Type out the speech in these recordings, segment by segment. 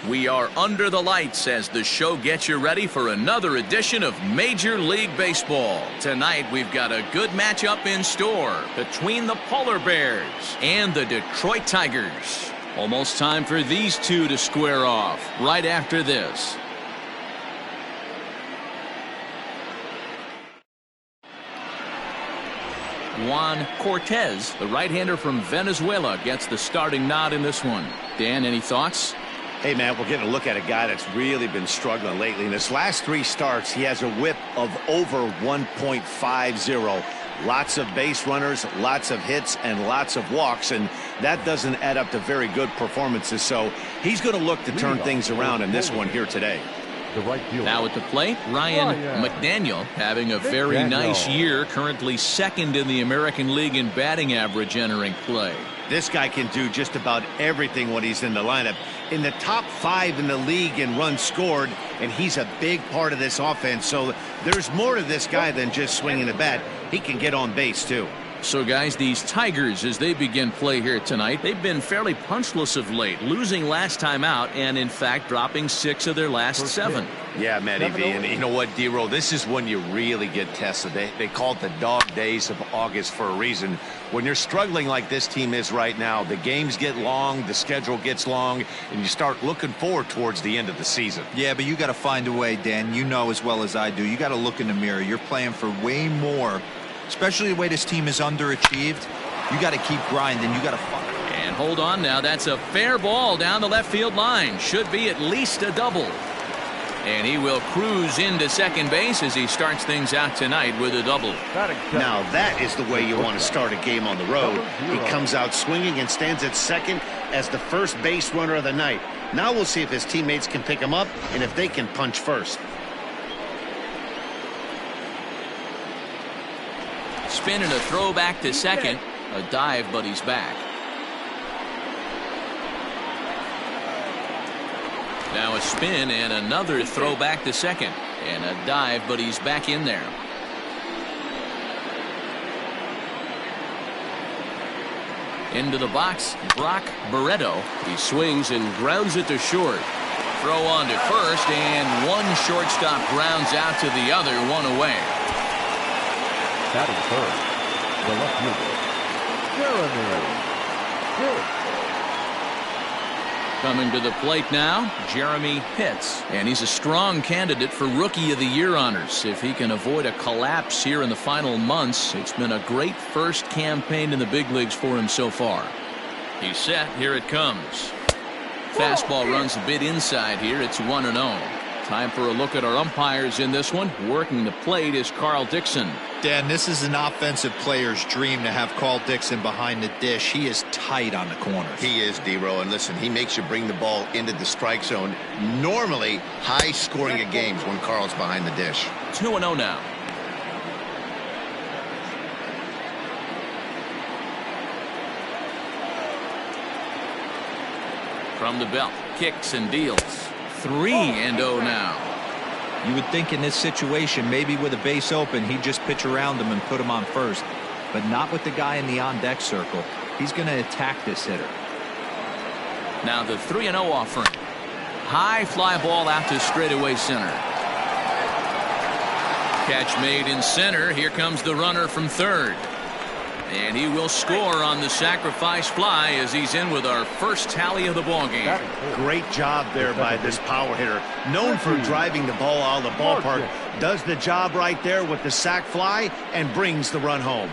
We are under the lights as the show gets you ready for another edition of Major League Baseball. Tonight we've got a good matchup in store between the Polar Bears and the Detroit Tigers. Almost time for these two to square off right after this. Juan Cortez, the right-hander from Venezuela, gets the starting nod in this one. Dan, any thoughts? Hey, man, we're getting a look at a guy that's really been struggling lately. In his last 3 starts, he has a whip of over 1.50. Lots of base runners, lots of hits, and lots of walks, and that doesn't add up to very good performances. So he's going to look to turn things around in this one here today. Now at the plate, Ryan McDaniel having a very nice year, currently second in the American League in batting average entering play. This guy can do just about everything when he's in the lineup. In the top 5 in the league in runs scored, and he's a big part of this offense. So there's more to this guy than just swinging the bat. He can get on base, too. So, guys, these Tigers, as they begin play here tonight, they've been fairly punchless of late, losing last time out and, in fact, dropping 6 of their last 7. Yeah, Matty V, and you know what, D-Roll, this is when you really get tested. They call it the dog days of August for a reason. When you're struggling like this team is right now, the games get long, the schedule gets long, and you start looking forward towards the end of the season. Yeah, but you got to find a way, Dan. You know as well as I do. You got to look in the mirror. You're playing for way more. Especially the way this team is underachieved. You got to keep grinding. You got to fight. And hold on now. That's a fair ball down the left field line. Should be at least a double. And he will cruise into second base as he starts things out tonight with a double. Now that is the way you want to start a game on the road. He comes out swinging and stands at second as the first base runner of the night. Now we'll see if his teammates can pick him up and if they can punch first. Spin and a throw back to second. A dive, but he's back. Now a spin and another throw back to second. And a dive, but he's back in there. Into the box, Brock Barreto. He swings and grounds it to short. Throw on to first, and one shortstop grounds out to the other, one away. Batting first, the left fielder, Jeremy. Coming to the plate now, Jeremy Pitts. And he's a strong candidate for Rookie of the Year honors. If he can avoid a collapse here in the final months, it's been a great first campaign in the big leagues for him so far. He's set. Here it comes. Fastball runs a bit inside here. It's 1-0. Time for a look at our umpires in this one. Working the plate is Carl Dixon. Dan, this is an offensive player's dream to have Carl Dixon behind the dish. He is tight on the corners. He is, D-Row, and listen, he makes you bring the ball into the strike zone. Normally high scoring of games when Carl's behind the dish. 2-0 now. From the belt, kicks and deals. 3-0 now. You would think in this situation, maybe with a base open, he'd just pitch around him and put him on first. But not with the guy in the on-deck circle. He's going to attack this hitter. Now the 3-0 offering. High fly ball out to straightaway center. Catch made in center. Here comes the runner from third. And he will score on the sacrifice fly as he's in with our first tally of the ballgame. Great job there by this power hitter. Known for driving the ball out of the ballpark. Does the job right there with the sac fly and brings the run home.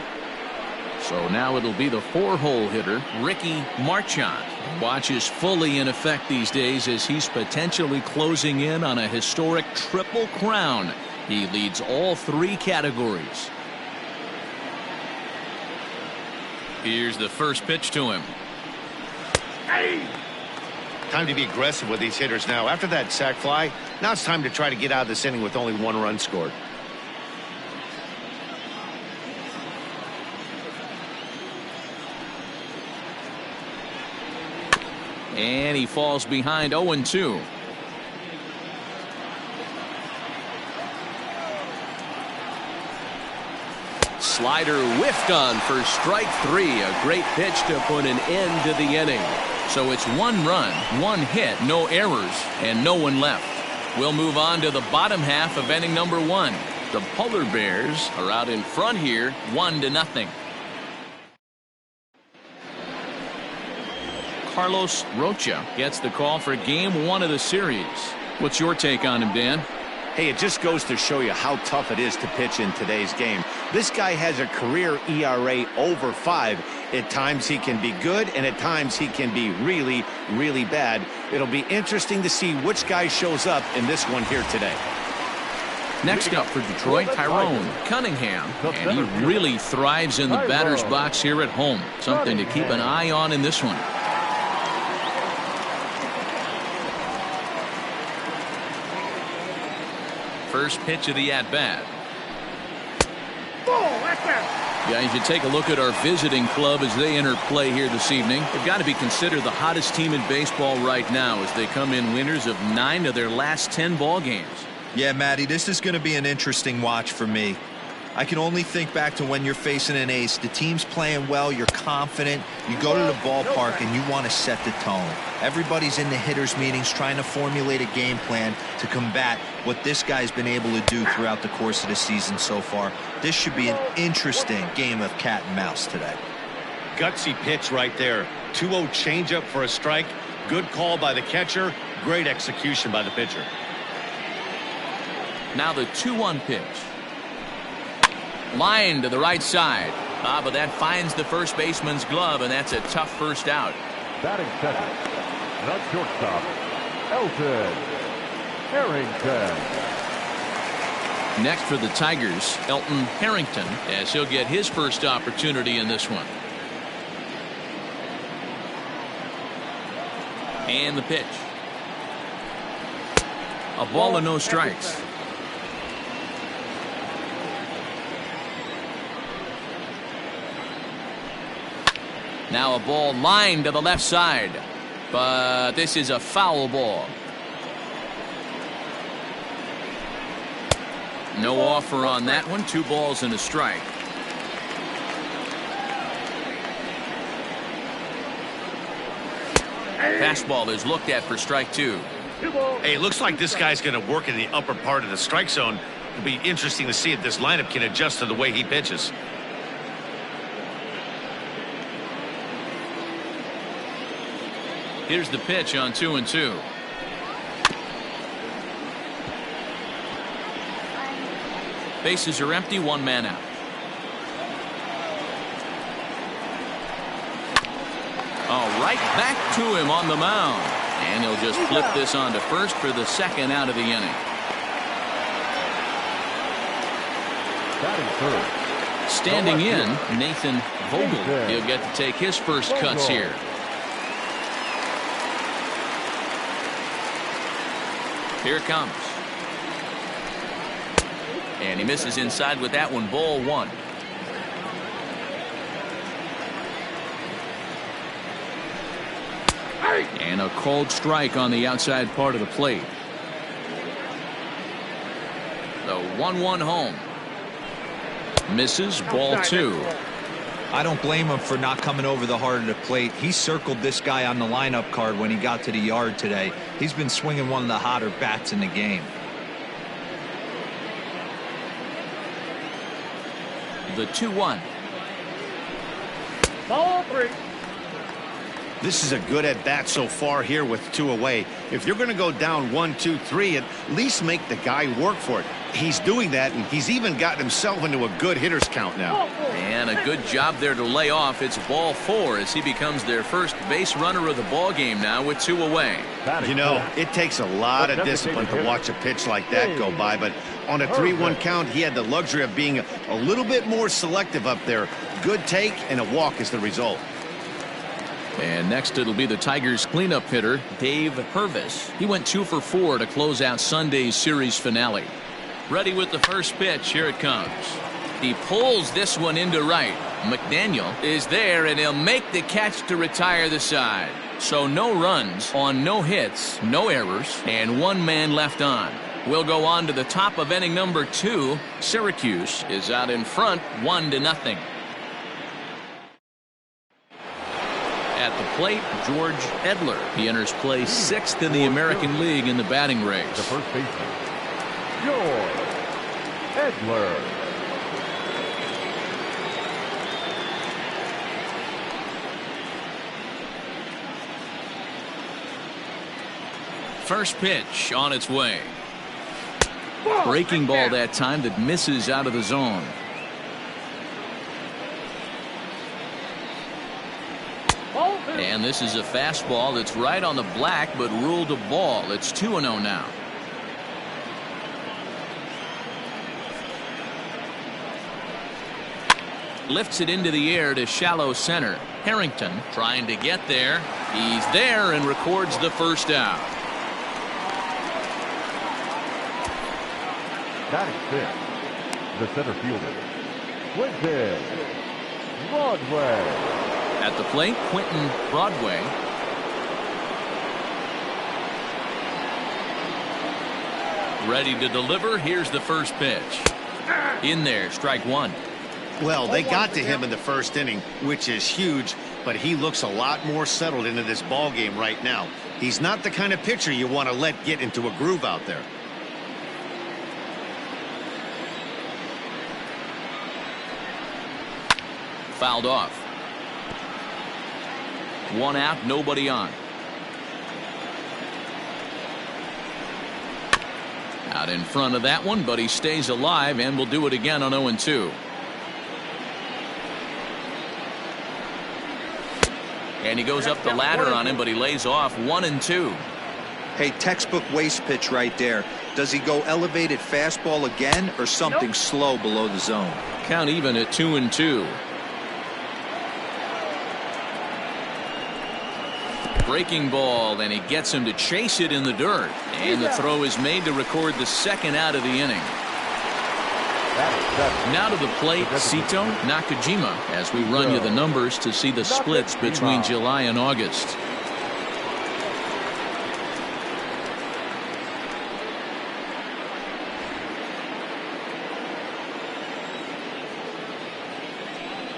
So now it'll be the 4-hole hitter, Ricky Marchand. Watch is fully in effect these days as he's potentially closing in on a historic triple crown. He leads all 3 categories. Here's the first pitch to him. Hey. Time to be aggressive with these hitters now. After that sac fly, now it's time to try to get out of this inning with only 1 run scored. And he falls behind 0-2. Slider whiffed on for strike 3. A great pitch to put an end to the inning. So it's 1 run, 1 hit, no errors, and no one left. We'll move on to the bottom half of inning number 1. The Polar Bears are out in front here, 1-0. Carlos Rocha gets the call for game 1 of the series. What's your take on him, Dan? Hey, it just goes to show you how tough it is to pitch in today's game. This guy has a career ERA over 5. At times he can be good, and at times he can be really, really bad. It'll be interesting to see which guy shows up in this one here today. Next up for Detroit, Tyrone Cunningham, and he really thrives in the batter's box here at home. Something to keep an eye on in this one. First pitch of the at-bat. Guys, you take a look at our visiting club as they enter play here this evening. They've got to be considered the hottest team in baseball right now as they come in winners of 9 of their last 10 ball games. Yeah, Matty, this is going to be an interesting watch for me. I can only think back to when you're facing an ace. The team's playing well, you're confident, you go to the ballpark and you want to set the tone. Everybody's in the hitters meetings trying to formulate a game plan to combat what this guy's been able to do throughout the course of the season so far. This should be an interesting game of cat and mouse today. Gutsy pitch right there. 2-0 changeup for a strike. Good call by the catcher. Great execution by the pitcher. Now the 2-1 pitch. Line to the right side. But that finds the first baseman's glove, and that's a tough first out. Batting second, the shortstop, Elton Harrington. Next for the Tigers, Elton Harrington, as he'll get his first opportunity in this one. And the pitch. A ball and no strikes. Now a ball lined to the left side, but this is a foul ball. No offer on that one. 2 balls and a strike. Fastball is looked at for strike 2. Hey, it looks like this guy's going to work in the upper part of the strike zone. It'll be interesting to see if this lineup can adjust to the way he pitches. Here's the pitch on 2-2. Bases are empty, 1 man out. Right back to him on the mound. And he'll just flip this on to first for the second out of the inning. Batting third. Standing in, Nathan Vogel. He'll get to take his first cuts here. Here it comes. And he misses inside with that one. Ball 1. And a cold strike on the outside part of the plate. The 1-1 home. Misses. Ball 2. I don't blame him for not coming over the heart of the plate. He circled this guy on the lineup card when he got to the yard today. He's been swinging one of the hotter bats in the game. The 2-1. Ball 3. This is a good at bat so far here with 2 away. If you're going to go down 1, 2, 3, at least make the guy work for it. He's doing that, and he's even gotten himself into a good hitter's count now. And a good job there to lay off. It's ball 4 as he becomes their first base runner of the ball game now with 2 away. You know, it takes a lot of discipline to watch a pitch like that go by, but on a 3-1 count, he had the luxury of being a little bit more selective up there. Good take, and a walk is the result. And next it'll be the Tigers cleanup hitter, Dave Purvis. He went 2 for 4 to close out Sunday's series finale. Ready with the first pitch. Here it comes. He pulls this one into right. McDaniel is there, and he'll make the catch to retire the side. So no runs on no hits, no errors, and 1 man left on. We'll go on to the top of inning number 2. Syracuse is out in front 1-0. At the plate, George Edler. He enters play 6th in the American League in the batting race. The first baseman, George Edler. First pitch on its way. Breaking ball that time that misses out of the zone. And this is a fastball that's right on the black but ruled a ball. It's 2-0 now. Lifts it into the air to shallow center. Harrington trying to get there. He's there and records the first out. Batting fifth, the center fielder, Quentin Broadway. At the plate, Quentin Broadway. Ready to deliver. Here's the first pitch. In there, strike one. Well, they got to him in the first inning, which is huge, but he looks a lot more settled into this ball game right now. He's not the kind of pitcher you want to let get into a groove out there. Fouled off. One out, nobody on. Out in front of that one, but he stays alive and will do it again on 0-2. And he goes up the ladder on him, but he lays off 1-2. Hey, textbook waste pitch right there. Does he go elevated fastball again or something slow below the zone? Count even at 2-2. Breaking ball, and he gets him to chase it in the dirt. And the throw is made to record the second out of the inning. Now to the plate, Sito Nakajima, as we run you the numbers to see the splits between July and August.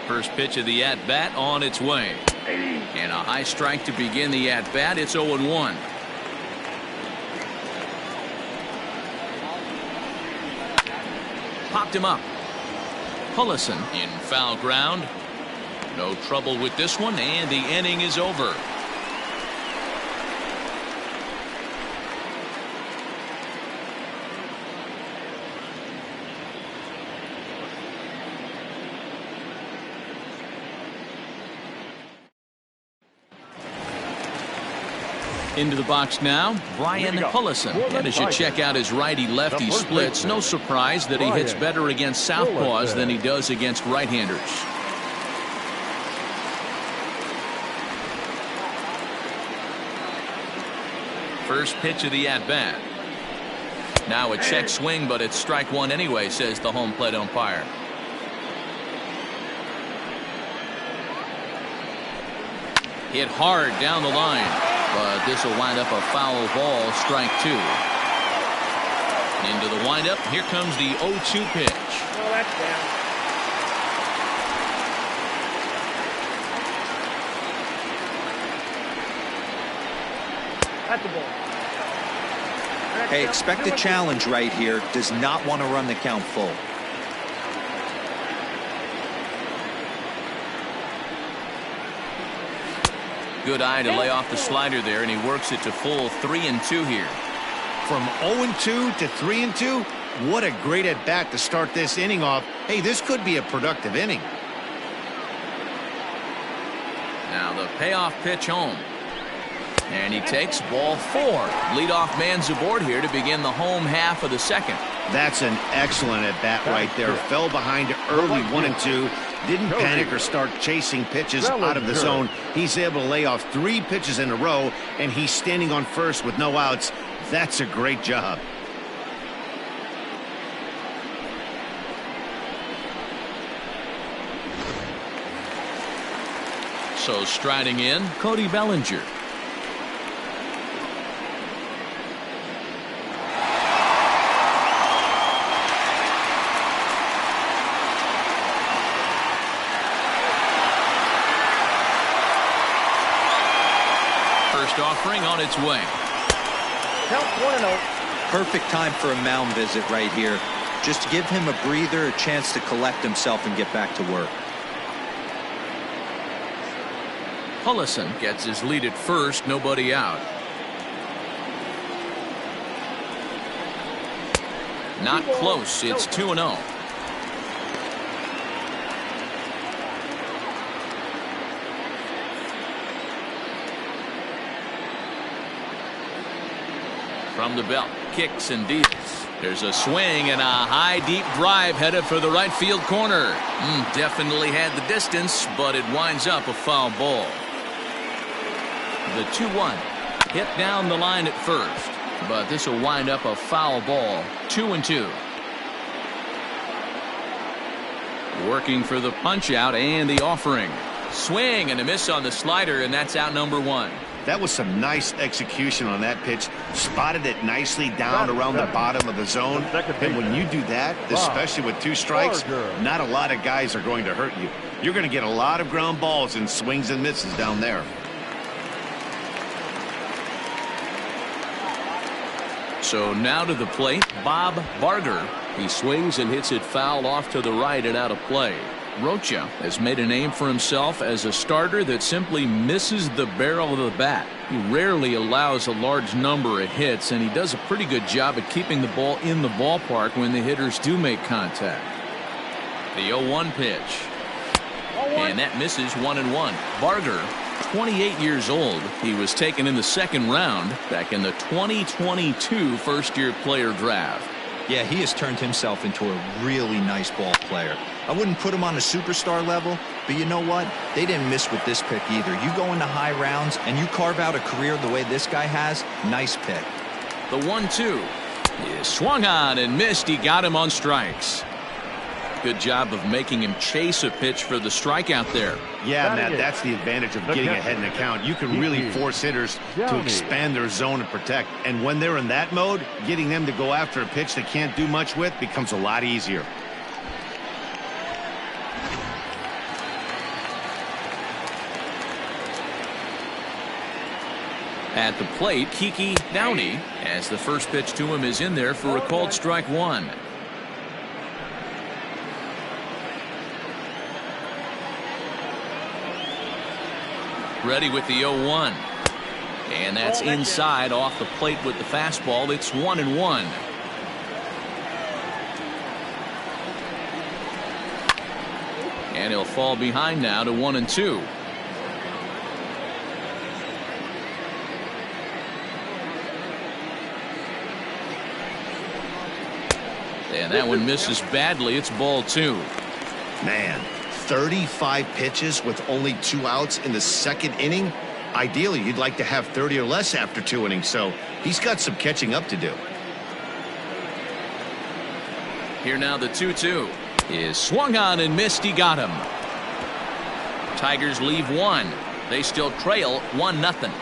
First pitch of the at-bat on its way. And a high strike to begin the at-bat. It's 0-1. Popped him up. Pullison in foul ground. No trouble with this one, and the inning is over. Into the box now, Brian Pullison. And as you check out his righty-lefty splits, no surprise that he hits better against southpaws than he does against right-handers. First pitch of the at-bat. Now a check swing, but it's strike one anyway, says the home plate umpire. Hit hard down the line. But this will wind up a foul ball, strike two. Into the windup. Here comes the 0-2 pitch. Oh, that's down. That's a ball. Hey, expect a challenge right here. Does not want to run the count full. Good eye to lay off the slider there, and he works it to full 3-2 here. From 0-2 to 3-2, what a great at bat to start this inning off. Hey, this could be a productive inning. Now the payoff pitch home. And he takes ball four. Leadoff man's aboard here to begin the home half of the second. That's an excellent at bat right there. Fell behind early 1-2. Didn't panic or start chasing pitches out of the zone. He's able to lay off 3 pitches in a row, and he's standing on first with no outs. That's a great job. So striding in, Cody Bellinger. First offering on its way. Count 1-0. Perfect time for a mound visit right here. Just to give him a breather, a chance to collect himself and get back to work. Hullison gets his lead at first, nobody out. Not close. It's 2-0. From the belt, kicks and deals. There's a swing and a high deep drive headed for the right field corner. Definitely had the distance, but it winds up a foul ball. The 2-1 hit down the line at first, but this will wind up a foul ball. 2-2. Working for the punch out and the offering. Swing and a miss on the slider, and that's out number 1. That was some nice execution on that pitch. Spotted it nicely down around the bottom of the zone. And when you do that, especially with 2 strikes, not a lot of guys are going to hurt you. You're going to get a lot of ground balls and swings and misses down there. So now to the plate, Bob Barger. He swings and hits it foul off to the right and out of play. Rocha has made a name for himself as a starter that simply misses the barrel of the bat. He rarely allows a large number of hits, and he does a pretty good job at keeping the ball in the ballpark when the hitters do make contact. The 0-1 pitch. And that misses 1-1. Barger, 28 years old. He was taken in the second round back in the 2022 first-year player draft. Yeah, he has turned himself into a really nice ball player. I wouldn't put him on a superstar level, but you know what? They didn't miss with this pick either. You go into high rounds and you carve out a career the way this guy has, nice pick. The 1-2 is swung on and missed. He got him on strikes. Good job of making him chase a pitch for the strikeout there. Yeah, Matt, that's the advantage of getting ahead in the count. You can really force hitters to expand their zone and protect. And when they're in that mode, getting them to go after a pitch they can't do much with becomes a lot easier. At the plate, Kiki Downey, as the first pitch to him is in there for a called strike 1. Ready with the 0-1. And that's inside off the plate with the fastball. It's 1-1. And he'll fall behind now to 1-2. And that one misses badly. It's ball 2. Man, 35 pitches with only 2 outs in the second inning. Ideally, you'd like to have 30 or less after 2 innings, so he's got some catching up to do. Here now the 2-2 is swung on and missed. He got him. Tigers leave 1. They still trail 1-0.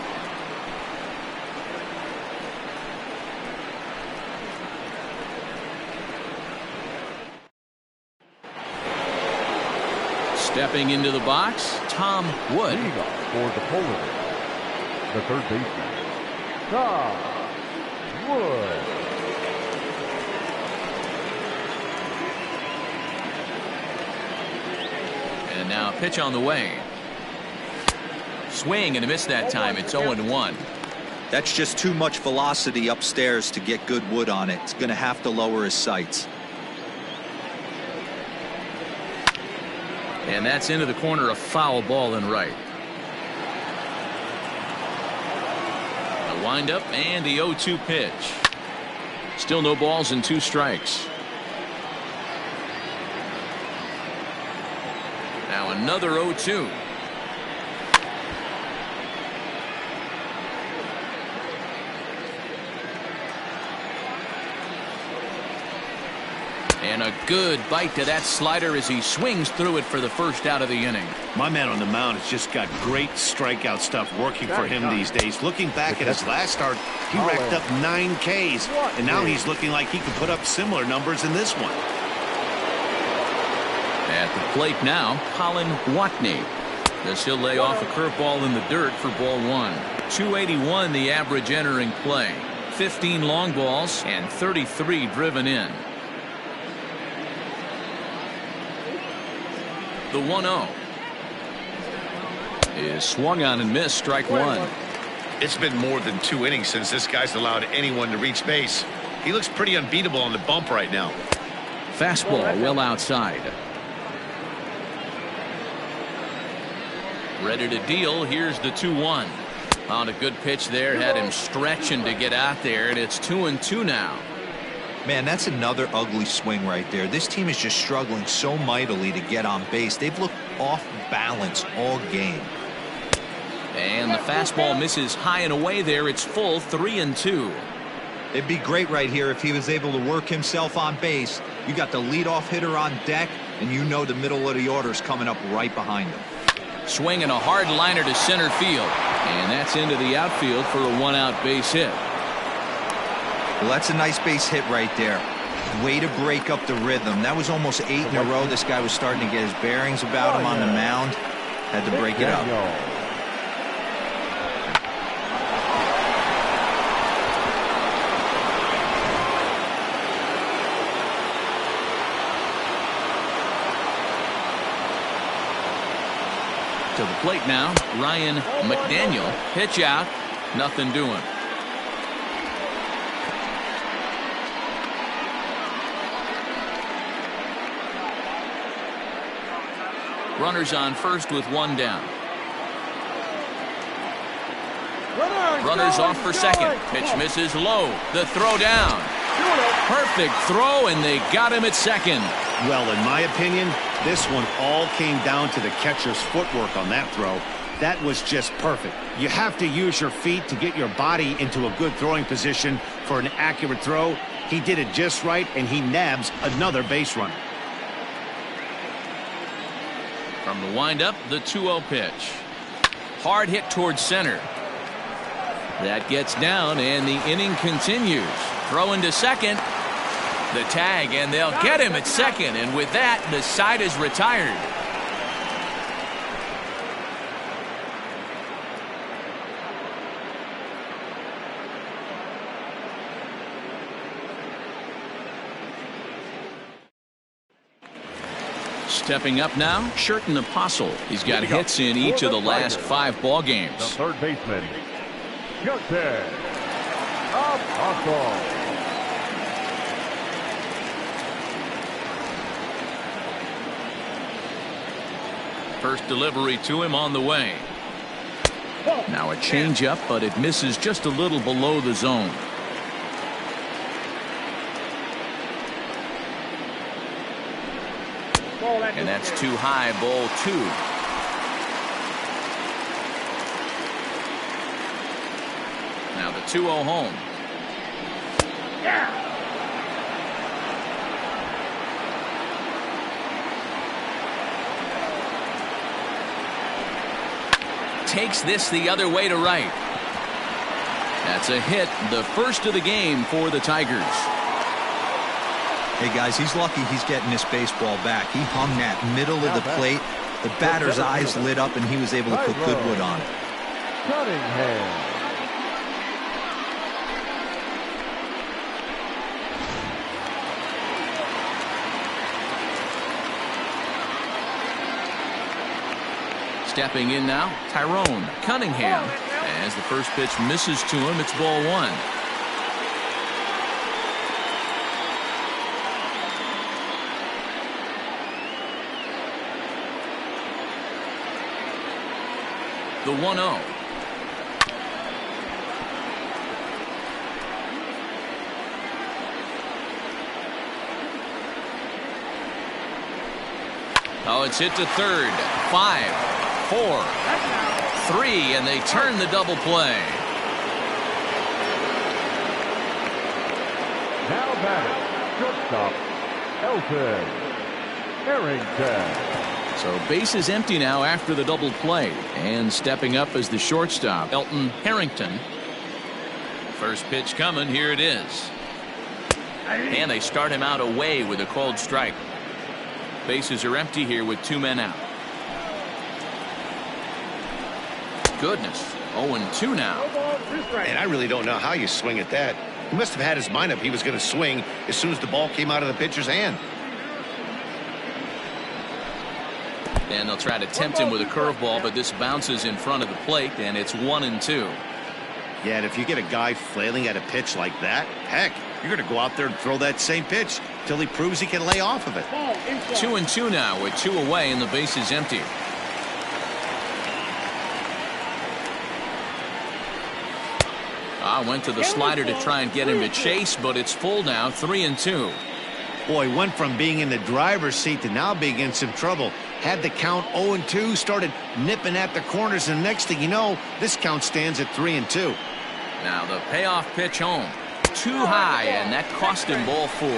Stepping into the box, Tom Wood. Leading off for the Polar, the third baseman, Tom Wood. And now a pitch on the way. Swing and a miss that time. It's 0-1. That's just too much velocity upstairs to get good wood on it. It's going to have to lower his sights. And that's into the corner, a foul ball in right. A windup and the 0-2 pitch. Still no balls and 2 strikes. Now another 0-2. And a good bite to that slider as he swings through it for the first out of the inning. My man on the mound has just got great strikeout stuff working for him these days. Looking back at his last start, he racked up 9 Ks, and now he's looking like he can put up similar numbers in this one. At the plate now, Colin Watney. As he'll lay off a curveball in the dirt for ball 1. 281 the average entering play. 15 long balls and 33 driven in. The 1-0 is swung on and missed. Strike one. It's been more than 2 innings since this guy's allowed anyone to reach base. He looks pretty unbeatable on the bump right now. Fastball well outside. Ready to deal. Here's the 2-1. On a good pitch there. Had him stretching to get out there, and it's 2-2 now. Man, that's another ugly swing right there. This team is just struggling so mightily to get on base. They've looked off balance all game. And the fastball misses high and away there. It's full. 3-2. It'd be great right here if he was able to work himself on base. You got the leadoff hitter on deck, and you know the middle of the order is coming up right behind him. Swinging a hard liner to center field. And that's into the outfield for a one-out base hit. Well, that's a nice base hit right there. Way to break up the rhythm. That was almost 8 in a row. This guy was starting to get his bearings about him on the mound. Had to break it up. To the plate now, Ryan McDaniel. Pitch out. Nothing doing. Runners on first with one down. Runners off for second. Pitch misses low. The throw down. Perfect throw, and they got him at second. Well, in my opinion, this one all came down to the catcher's footwork on that throw. That was just perfect. You have to use your feet to get your body into a good throwing position for an accurate throw. He did it just right, and he nabs another base runner. From the windup, the 2-0 pitch. Hard hit towards center. That gets down, and the inning continues. Throw into second. The tag, and they'll get him at second, and with that, the side is retired. Stepping up now, Sherton Apostle. He's got hits in each of the last 5 ball games. The third baseman, Sherton Apostle. First delivery to him on the way. Now a changeup, but it misses just a little below the zone. And that's too high, ball 2. Now the 2-0 home. Takes this the other way to right. That's a hit, the first of the game for the Tigers. Hey, guys, he's lucky he's getting this baseball back. He hung that middle of the plate. The batter's eyes lit up, and he was able to put good wood on it. Cunningham. Stepping in now, Tyrone Cunningham. As the first pitch misses to him, it's ball 1. The 1-0. Oh, it's hit to third. 5, 4, 3, and they turn the double play. Now batting, shortstop, Elton Harrington. So base is empty now after the double play, and stepping up as the shortstop, Elton Harrington. First pitch coming, here it is. And they start him out away with a called strike. Bases are empty here with 2 men out. Goodness, 0-2 now. And I really don't know how you swing at that. He must have had his mind up he was going to swing as soon as the ball came out of the pitcher's hand. And they'll try to tempt him with a curveball, but this bounces in front of the plate, and it's 1-2. Yeah, and if you get a guy flailing at a pitch like that, heck, you're going to go out there and throw that same pitch till he proves he can lay off of it. 2-2 now with 2 away and the base is empty. Went to the slider to try and get him to chase, but it's full now. 3-2. Boy, went from being in the driver's seat to now being in some trouble. Had the count 0-2, started nipping at the corners, and next thing you know, this count stands at 3-2. Now the payoff pitch home. Too high, and that cost him ball 4.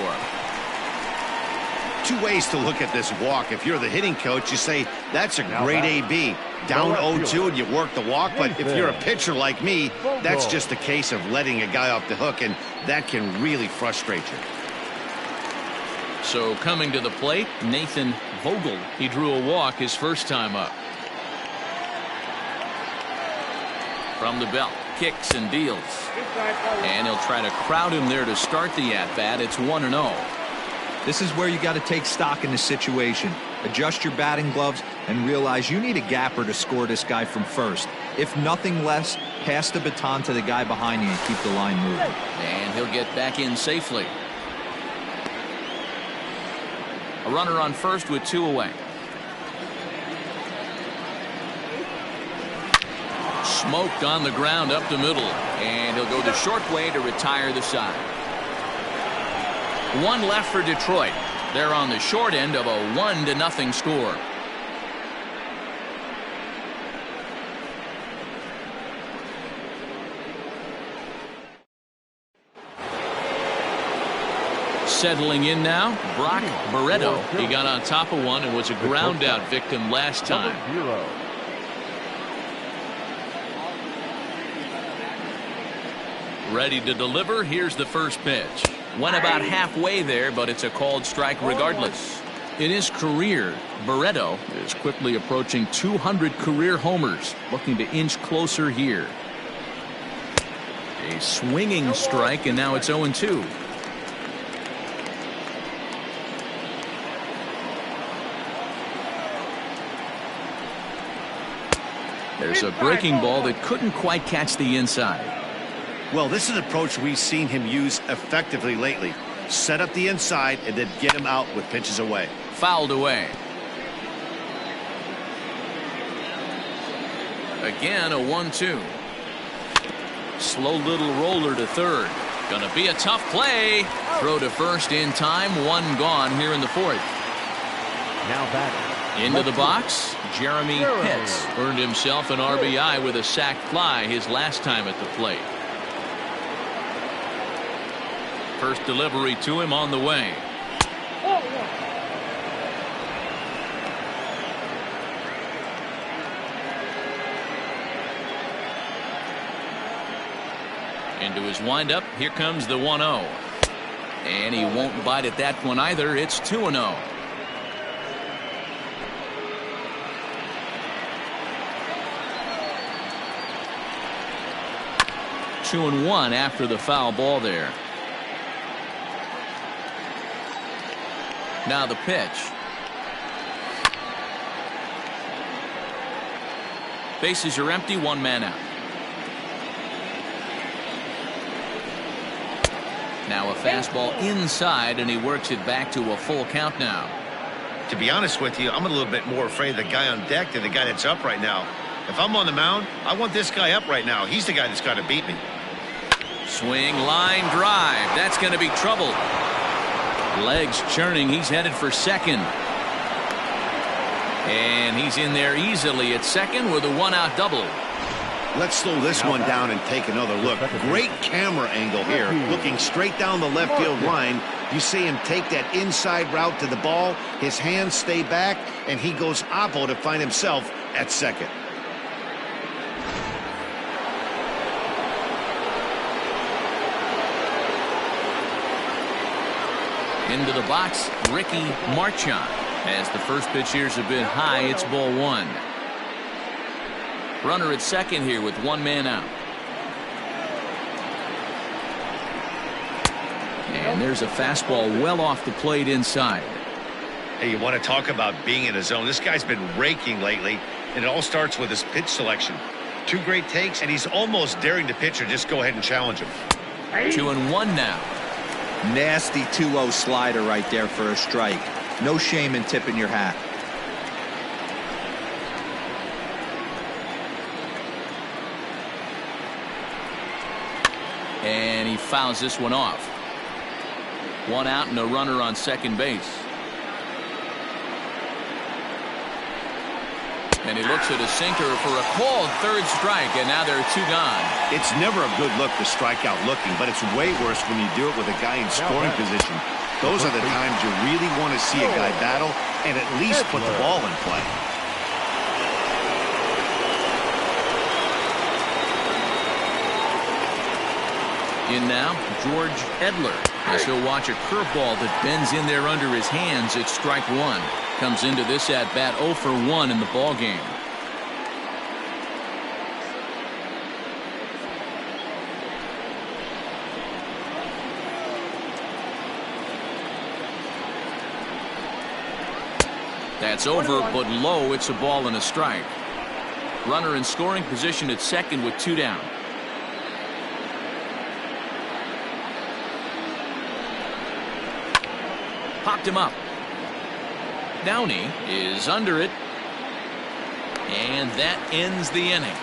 2 ways to look at this walk. If you're the hitting coach, you say, that's a great AB. Down 0-2 and you work the walk, but if you're a pitcher like me, that's just a case of letting a guy off the hook, and that can really frustrate you. So coming to the plate, Nathan Vogel. He drew a walk his first time up. From the belt, kicks and deals. And he'll try to crowd him there to start the at-bat. It's 1-0. This is where you got to take stock in the situation. Adjust your batting gloves and realize you need a gapper to score this guy from first. If nothing less, pass the baton to the guy behind you and keep the line moving. And he'll get back in safely. A runner on first with 2 away. Smoked on the ground up the middle, and he'll go the short way to retire the side. 1 left for Detroit. They're on the short end of a 1-0 score. Settling in now, Brock Barreto. He got on top of one and was a ground out victim last time. Ready to deliver. Here's the first pitch. Went about halfway there, but it's a called strike regardless. In his career, Barreto is quickly approaching 200 career homers, looking to inch closer here. A swinging strike, and now it's 0-2. There's a breaking ball that couldn't quite catch the inside. Well, this is an approach we've seen him use effectively lately. Set up the inside and then get him out with pitches away. Fouled away. Again, a 1-2. Slow little roller to third. Gonna be a tough play. Throw to first in time. 1 gone here in the 4th. Now batting. Into the box, Jeremy Pitts earned himself an RBI with a sac fly his last time at the plate. First delivery to him on the way. Into his windup. Here comes the 1-0. And he won't bite at that one either. It's 2-0. Two and 1 after the foul ball there. Now the pitch. Bases are empty, 1 man out. Now a fastball inside, and he works it back to a full count now. To be honest with you, I'm a little bit more afraid of the guy on deck than the guy that's up right now. If I'm on the mound, I want this guy up right now. He's the guy that's got to beat me. Swing, line drive. That's going to be trouble. Legs churning. He's headed for second. And he's in there easily at second with a 1-out double. Let's slow this one down and take another look. Great camera angle here. Looking straight down the left field line. You see him take that inside route to the ball. His hands stay back, and he goes oppo to find himself at second. Into the box, Ricky Marchand. As the first pitch here's a bit high, it's ball 1. Runner at second here with one man out. And there's a fastball well off the plate inside. Hey, you want to talk about being in a zone? This guy's been raking lately, and it all starts with his pitch selection. 2 great takes, and he's almost daring the pitcher just go ahead and challenge him. 2-1 now. Nasty 2-0 slider right there for a strike. No shame in tipping your hat. And he fouls this one off. 1 out and a runner on second base. And he looks at a sinker for a called third strike, and now there are 2 gone. It's never a good look to strike out looking, but it's way worse when you do it with a guy in scoring position. Those are the times you really want to see a guy battle and at least put the ball in play. In now, George Edler, as he'll watch a curveball that bends in there under his hands at strike 1. Comes into this at bat 0 for 1 in the ball game. That's over, but low. It's a ball and a strike. Runner in scoring position at second with 2 down. Popped him up. Downey is under it, and that ends the inning.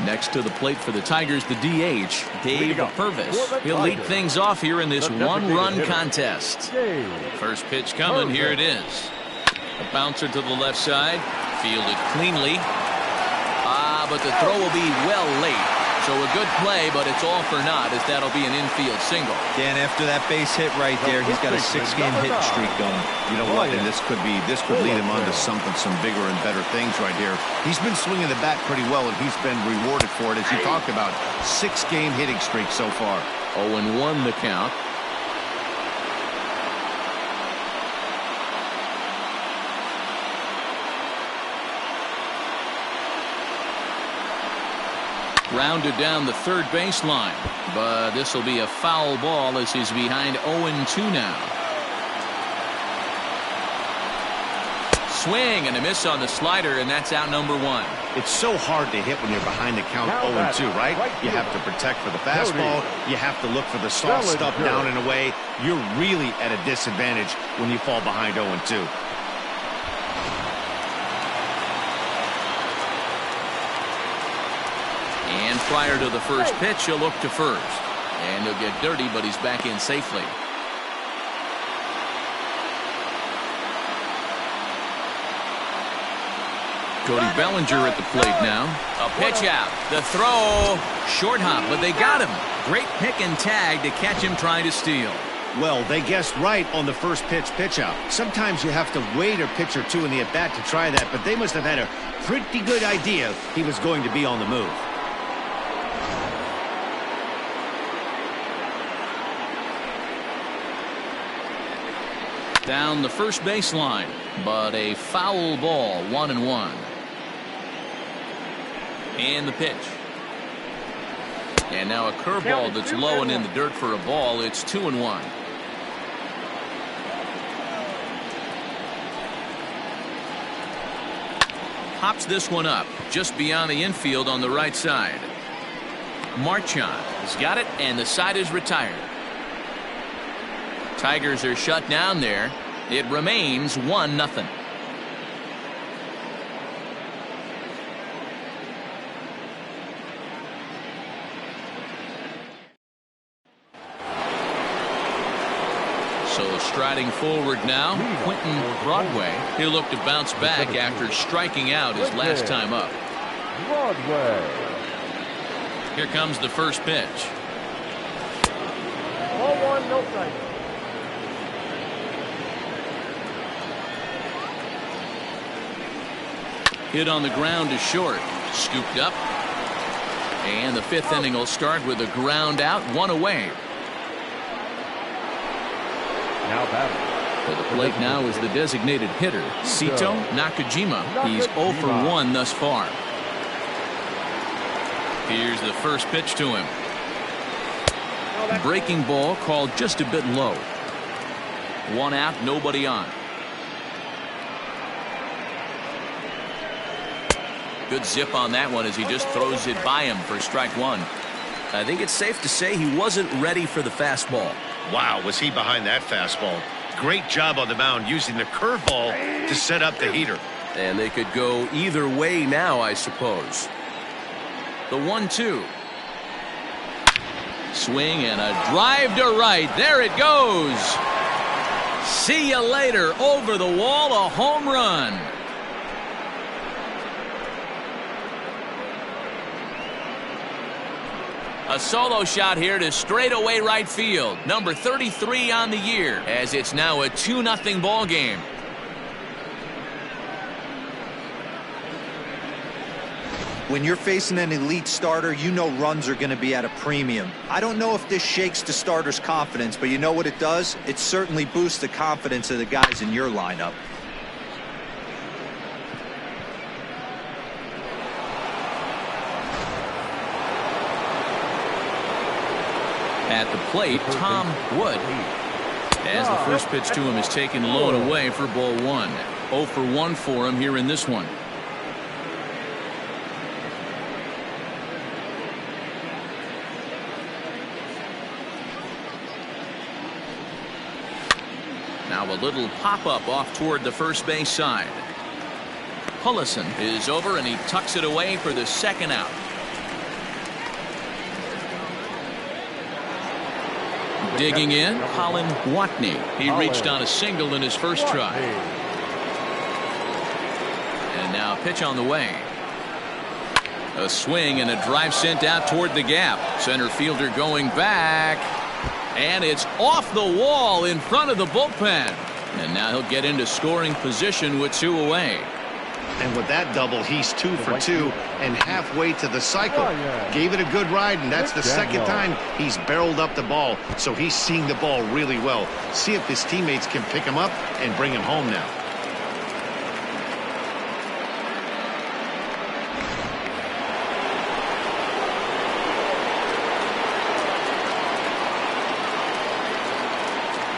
Next to the plate for the Tigers, the DH, Dave Purvis. He'll lead things off here in this 1-run contest. First pitch coming. Here it is. A bouncer to the left side. Fielded cleanly. But the throw will be well late. So a good play, but it's all for naught, as that'll be an infield single. Dan, after that base hit right there, he's got a 6-game hitting streak going. You know what? And this could lead him on to some bigger and better things right here. He's been swinging the bat pretty well, and he's been rewarded for it, as you talked about. 6-game hitting streak so far. 0-1 the count. Rounded down the third baseline, but this will be a foul ball as he's behind 0-2 now. Swing and a miss on the slider, and that's out number 1. It's so hard to hit when you're behind the count 0-2, right? You have to protect for the fastball. You have to look for the soft stuff down and away. You're really at a disadvantage when you fall behind 0-2. And prior to the first pitch, he'll look to first. And he'll get dirty, but he's back in safely. Cody Bellinger at the plate now. A pitch out. The throw. Short hop, but they got him. Great pick and tag to catch him trying to steal. Well, they guessed right on the first pitch out. Sometimes you have to wait a pitch or 2 in the at-bat to try that, but they must have had a pretty good idea he was going to be on the move. Down the first baseline, but a foul ball, 1-1. And the pitch. And now a curveball that's low and in the dirt for a ball. It's 2-1. Pops this one up just beyond the infield on the right side. Marchand has got it, and the side is retired. Tigers are shut down there. It remains 1-0. So striding forward now, Quentin Broadway. He'll look to bounce back after striking out his last time up. Broadway. Here comes the first pitch. 1-1, no strike. Hit on the ground is short. Scooped up. And the 5th inning will start with a ground out, 1 away. Now batting. For the plate now is the designated hitter, Sito Nakajima. He's 0 for 1 thus far. Here's the first pitch to him. Breaking ball called just a bit low. 1 out, nobody on. Good zip on that one as he just throws it by him for strike 1. I think it's safe to say he wasn't ready for the fastball. Wow, was he behind that fastball. Great job on the mound using the curveball to set up the heater. And they could go either way now, I suppose. The 1-2. Swing and a drive to right. There it goes. See you later. Over the wall, a home run. A solo shot here to straightaway right field. Number 33 on the year, as it's now a 2-0 ball game. When you're facing an elite starter, you know runs are going to be at a premium. I don't know if this shakes the starter's confidence, but you know what it does? It certainly boosts the confidence of the guys in your lineup. At the plate, Tom Wood. As the first pitch to him is taken low and away for ball 1. 0 for 1 for him here in this one. Now a little pop-up off toward the first base side. Pullison is over and he tucks it away for the 2nd out. Digging in, Colin Watney. He reached on a single in his first try. And now a pitch on the way. A swing and a drive sent out toward the gap. Center fielder going back. And it's off the wall in front of the bullpen. And now he'll get into scoring position with 2 away. And with that double, he's 2 for 2 and halfway to the cycle. Gave it a good ride, and that's the 2nd time he's barreled up the ball. So he's seeing the ball really well. See if his teammates can pick him up and bring him home now.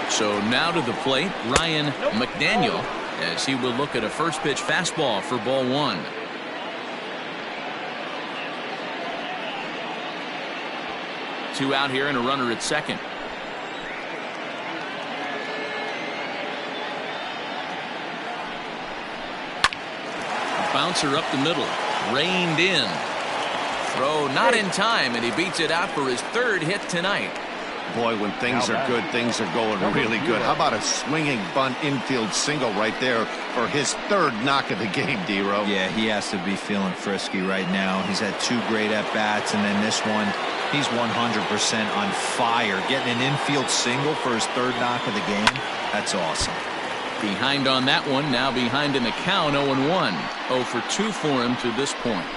So now to the plate, Ryan McDaniel, as he will look at a first pitch fastball for ball 1. Two out here and a runner at second. Bouncer up the middle, reined in. Throw not in time, and he beats it out for his 3rd hit tonight. Boy, when things are good, things are going really good. How about a swinging bunt infield single right there for his 3rd knock of the game, D-Row? Yeah, he has to be feeling frisky right now. He's had 2 great at-bats, and then this one, he's 100% on fire. Getting an infield single for his 3rd knock of the game, that's awesome. Behind on that one, now behind in the count, 0-1. 0 for 2 for him to this point.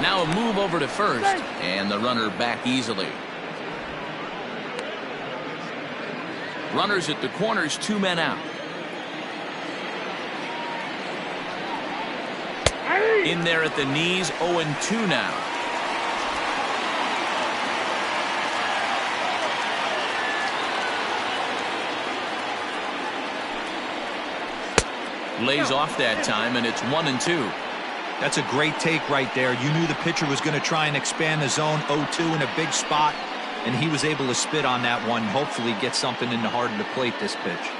Now a move over to first, and the runner back easily. Runners at the corners, 2 men out. In there at the knees, 0-2 now. Lays off that time, and it's 1-2. That's a great take right there. You knew the pitcher was going to try and expand the zone. 0-2 in a big spot, and he was able to spit on that one. Hopefully get something in the heart of the plate this pitch.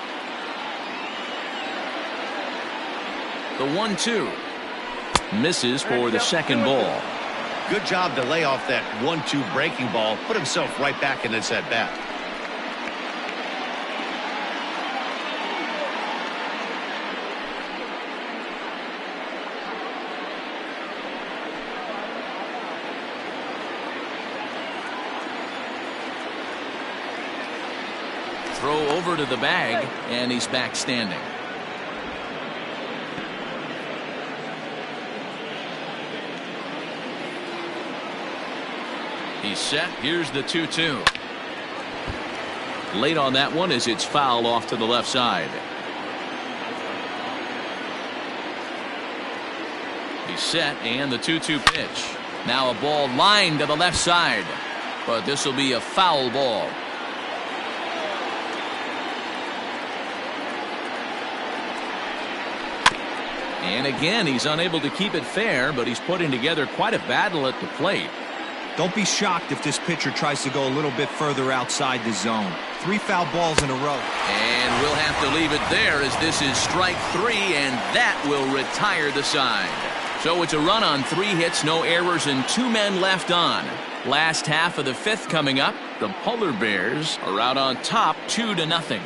The 1-2 misses for the 2nd ball. Good job to lay off that 1-2 breaking ball. Put himself right back in this at bat. throw over to the bag, and he's back standing. He's set. Here's the 2-2. Late on that one as it's fouled off to the left side. He's set, and the 2-2 pitch. Now a ball lined to the left side, but this will be a foul ball. And again, he's unable to keep it fair, but he's putting together quite a battle at the plate. Don't be shocked if this pitcher tries to go a little bit further outside the zone. 3 foul balls in a row. And we'll have to leave it there as this is strike 3, and that will retire the side. So it's a run on 3 hits, no errors, and 2 men left on. Last half of the 5th coming up. The Polar Bears are out on top 2-0.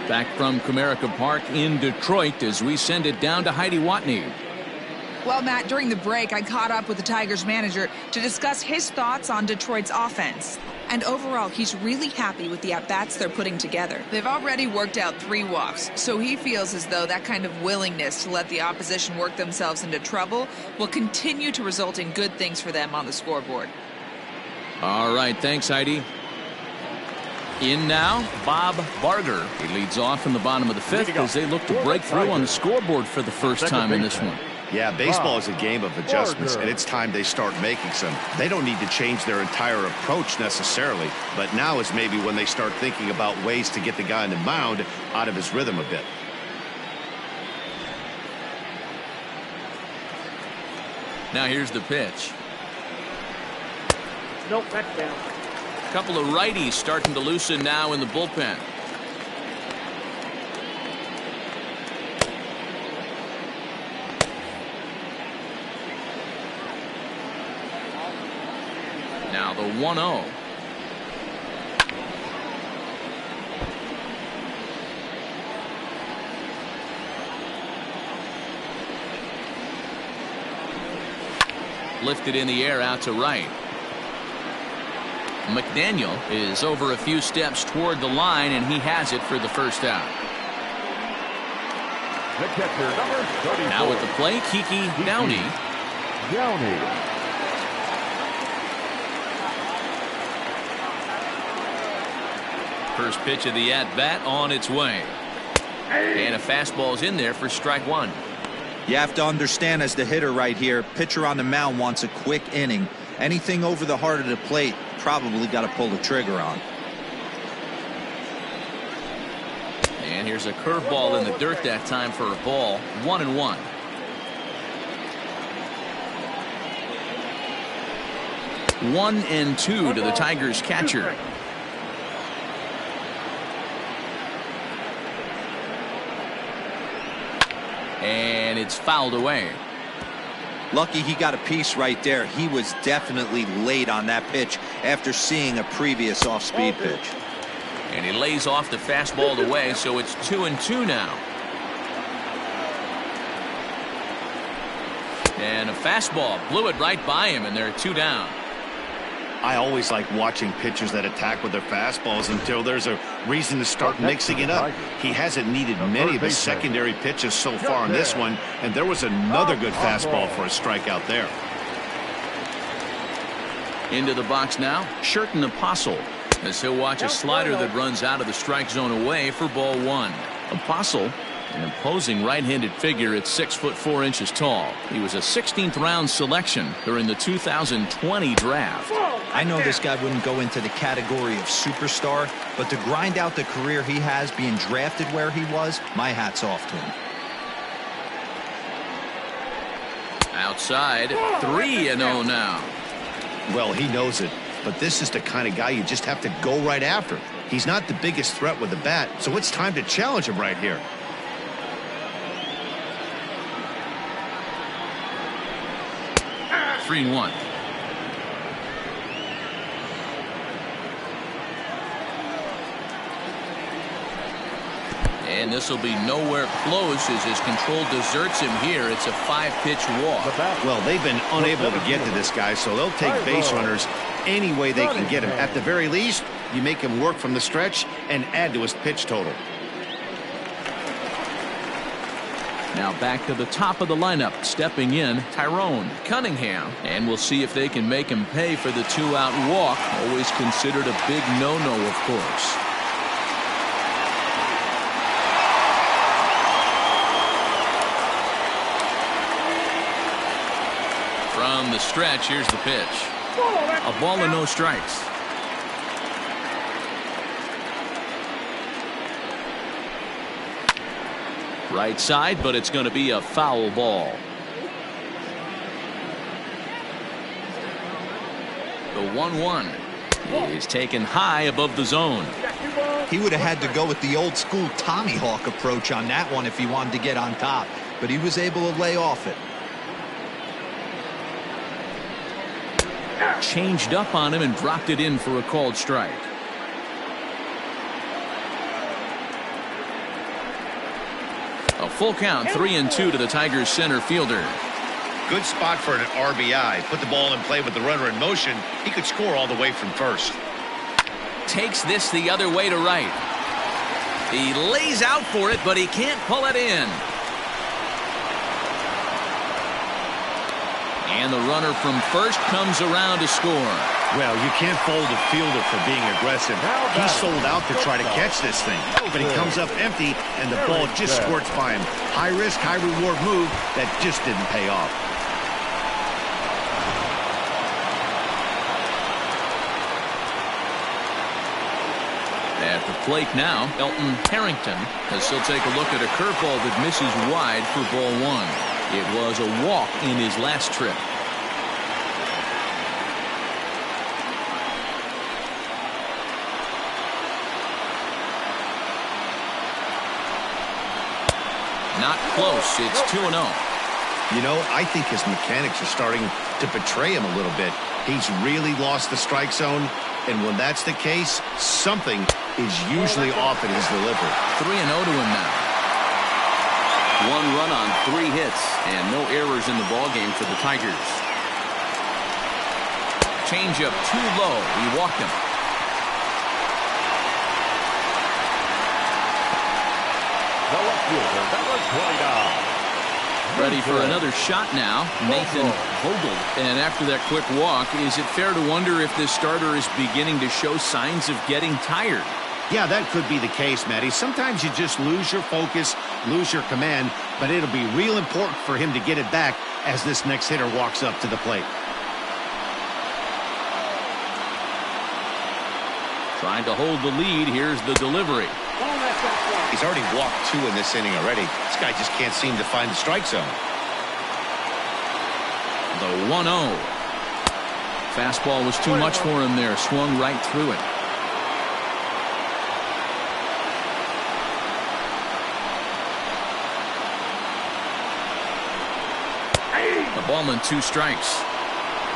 Back from Comerica Park in Detroit as we send it down to Heidi Watney. Well, Matt, during the break, I caught up with the Tigers manager to discuss his thoughts on Detroit's offense. And overall, he's really happy with the at-bats they're putting together. They've already worked out 3 walks, so he feels as though that kind of willingness to let the opposition work themselves into trouble will continue to result in good things for them on the scoreboard. All right, thanks, Heidi. In now, Bob Barger. He leads off in the bottom of the 5th as they look to break through on the scoreboard for the first time in this one. Yeah, baseball is a game of adjustments, and it's time they start making some. They don't need to change their entire approach necessarily, but now is maybe when they start thinking about ways to get the guy on the mound out of his rhythm a bit. Now here's the pitch. Nope, that's down. A couple of righties starting to loosen now in the bullpen. Now the 1-0. Lifted in the air out to right. McDaniel is over a few steps toward the line, and he has it for the first out. The catcher, number 34. Now at the plate, Kiki Downey. First pitch of the at-bat on its way. And a fastball's in there for strike 1. You have to understand, as the hitter right here, pitcher on the mound wants a quick inning. Anything over the heart of the plate, probably got to pull the trigger on. And here's a curveball in the dirt that time for a ball. 1-1. One and 2 to the Tigers catcher. And it's fouled away. Lucky he got a piece right there. He was definitely late on that pitch after seeing a previous off-speed pitch. And he lays off the fastball away, so it's 2-2 now. And a fastball blew it right by him, and they're 2 down. I always like watching pitchers that attack with their fastballs until there's a reason to start mixing it up. He hasn't needed many of his secondary pitches so far in this one, and there was another good fastball for a strikeout there. Into the box now, Sherton Apostle, as he'll watch a slider that runs out of the strike zone away for ball 1. Apostle, an imposing right-handed figure at 6'4" tall. He was a 16th round selection during the 2020 draft. I know this guy wouldn't go into the category of superstar, but to grind out the career he has being drafted where he was, my hat's off to him. Outside, 3-0 now. Well, he knows it, but this is the kind of guy you just have to go right after. He's not the biggest threat with the bat, so it's time to challenge him right here. Three and 1. And this will be nowhere close as his control deserts him here. It's a 5-pitch walk. Well, they've been unable to get to this guy, so they'll take base runners any way they can get him. At the very least, you make him work from the stretch and add to his pitch total. Now back to the top of the lineup, stepping in, Tyrone Cunningham. And we'll see if they can make him pay for the 2-out walk. Always considered a big no-no, of course. From the stretch, here's the pitch. A ball and no strikes. Right side, but it's going to be a foul ball. The 1-1 is taken high above the zone. He would have had to go with the old school Tommy Hawk approach on that one if he wanted to get on top, but he was able to lay off it. Changed up on him and dropped it in for a called strike. A full count, 3-2 to the Tigers center fielder. Good spot for an RBI. Put the ball in play with the runner in motion. He could score all the way from first. Takes this the other way to right. He lays out for it, but he can't pull it in. And the runner from first comes around to score. Well, you can't fault a fielder for being aggressive. He sold out to try to catch this thing, but he comes up empty, and the ball just squirts by him. High risk, high reward move that just didn't pay off. At the plate now, Elton Harrington, as he'll take a look at a curveball that misses wide for ball 1. It was a walk in his last trip. Not close. It's 2-0. You know, I think his mechanics are starting to betray him a little bit. He's really lost the strike zone, and when that's the case, something is usually off in his delivery. 3-0 to him now. 1 run on 3 hits and no errors in the ballgame for the Tigers. Changeup too low. He walked him. The left fielder, number 29. Ready for another shot now, Nathan Vogel. And after that quick walk, is it fair to wonder if this starter is beginning to show signs of getting tired? Yeah, that could be the case, Matty. Sometimes you just lose your focus, lose your command, but it'll be real important for him to get it back as this next hitter walks up to the plate. Trying to hold the lead. Here's the delivery. He's already walked 2 in this inning already. This guy just can't seem to find the strike zone. The 1-0. Fastball was too much for him there. Swung right through it. A ball and 2 strikes.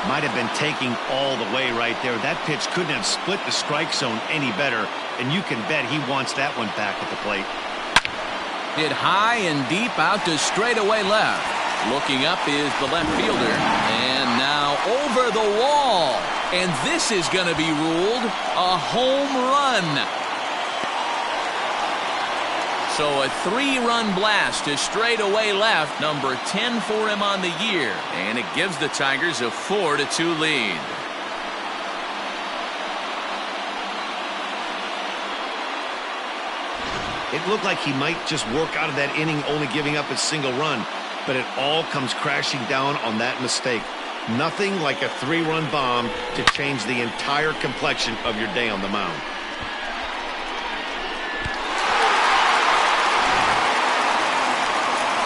Might have been taking all the way right there. That pitch couldn't have split the strike zone any better, and you can bet he wants that one back at the plate. Hit high and deep out to straightaway left. Looking up is the left fielder, and now over the wall. And this is going to be ruled a home run. So a 3-run blast to straightaway left, number 10 for him on the year, and it gives the Tigers a 4-2 lead. It looked like he might just work out of that inning only giving up a single run, but it all comes crashing down on that mistake. Nothing like a 3-run bomb to change the entire complexion of your day on the mound.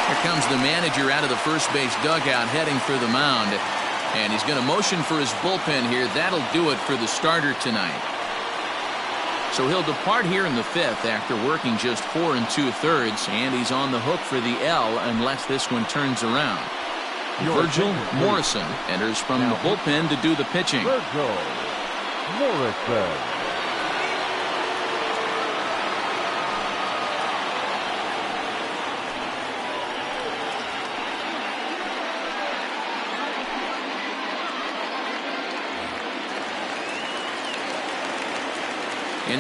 Here comes the manager out of the first base dugout heading for the mound. And he's going to motion for his bullpen here. That'll do it for the starter tonight. So he'll depart here in the 5th after working just 4 2/3, and he's on the hook for the L unless this one turns around. Virgil Morrison enters from the bullpen to do the pitching. Virgil Morrison.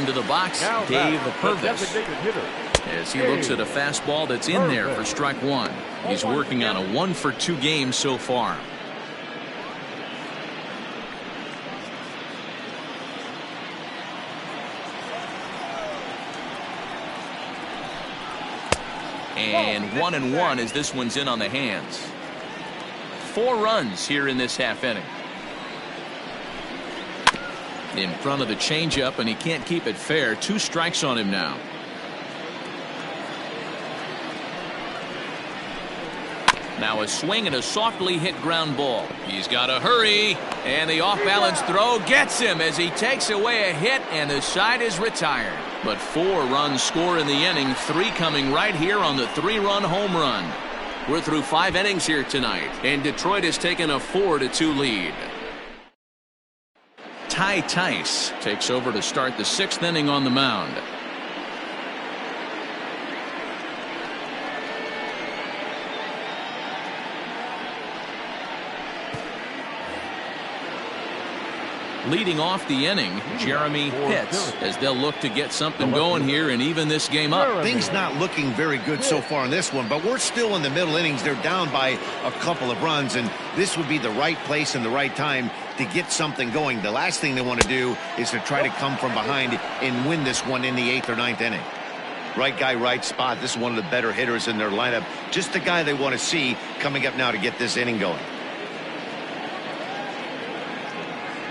Into the box, Now Dave the Purvis. designated hitter. As he looks at a fastball that's in there for strike one. He's working on a 1-for-2 game so far. And 1-1 as this one's in on the hands. 4 runs here in this half inning. In front of the changeup, and he can't keep it fair. 2 strikes on him now. Now a swing and a softly hit ground ball. He's got to hurry, and the off-balance throw gets him as he takes away a hit, and the side is retired. But 4 runs score in the inning, 3 coming right here on the 3-run home run. We're through 5 innings here tonight, and Detroit has taken a 4-2 lead. Ty Tice takes over to start the 6th inning on the mound. Leading off the inning, Jeremy Pitts, as they'll look to get something going here and even this game up. Things not looking very good so far in this one, but we're still in the middle innings. They're down by a couple of runs, and this would be the right place and the right time to get something going. The last thing they want to do is to try to come from behind and win this one in the 8th or 9th inning. Right guy, right spot. This is one of the better hitters in their lineup. Just the guy they want to see coming up now to get this inning going.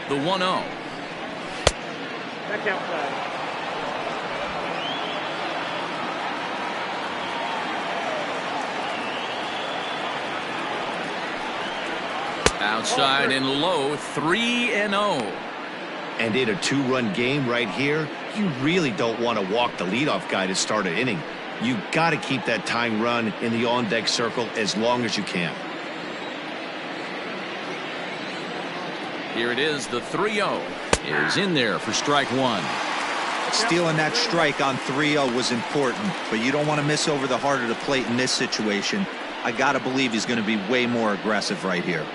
The 1-0. That's outside. Outside and low, 3-0. And in a 2-run game right here, you really don't want to walk the leadoff guy to start an inning. You got to keep that tying run in the on-deck circle as long as you can. Here it is, the 3-0 is in there for strike one. Stealing that strike on 3-0 was important, but you don't want to miss over the heart of the plate in this situation. I got to believe he's going to be way more aggressive right here.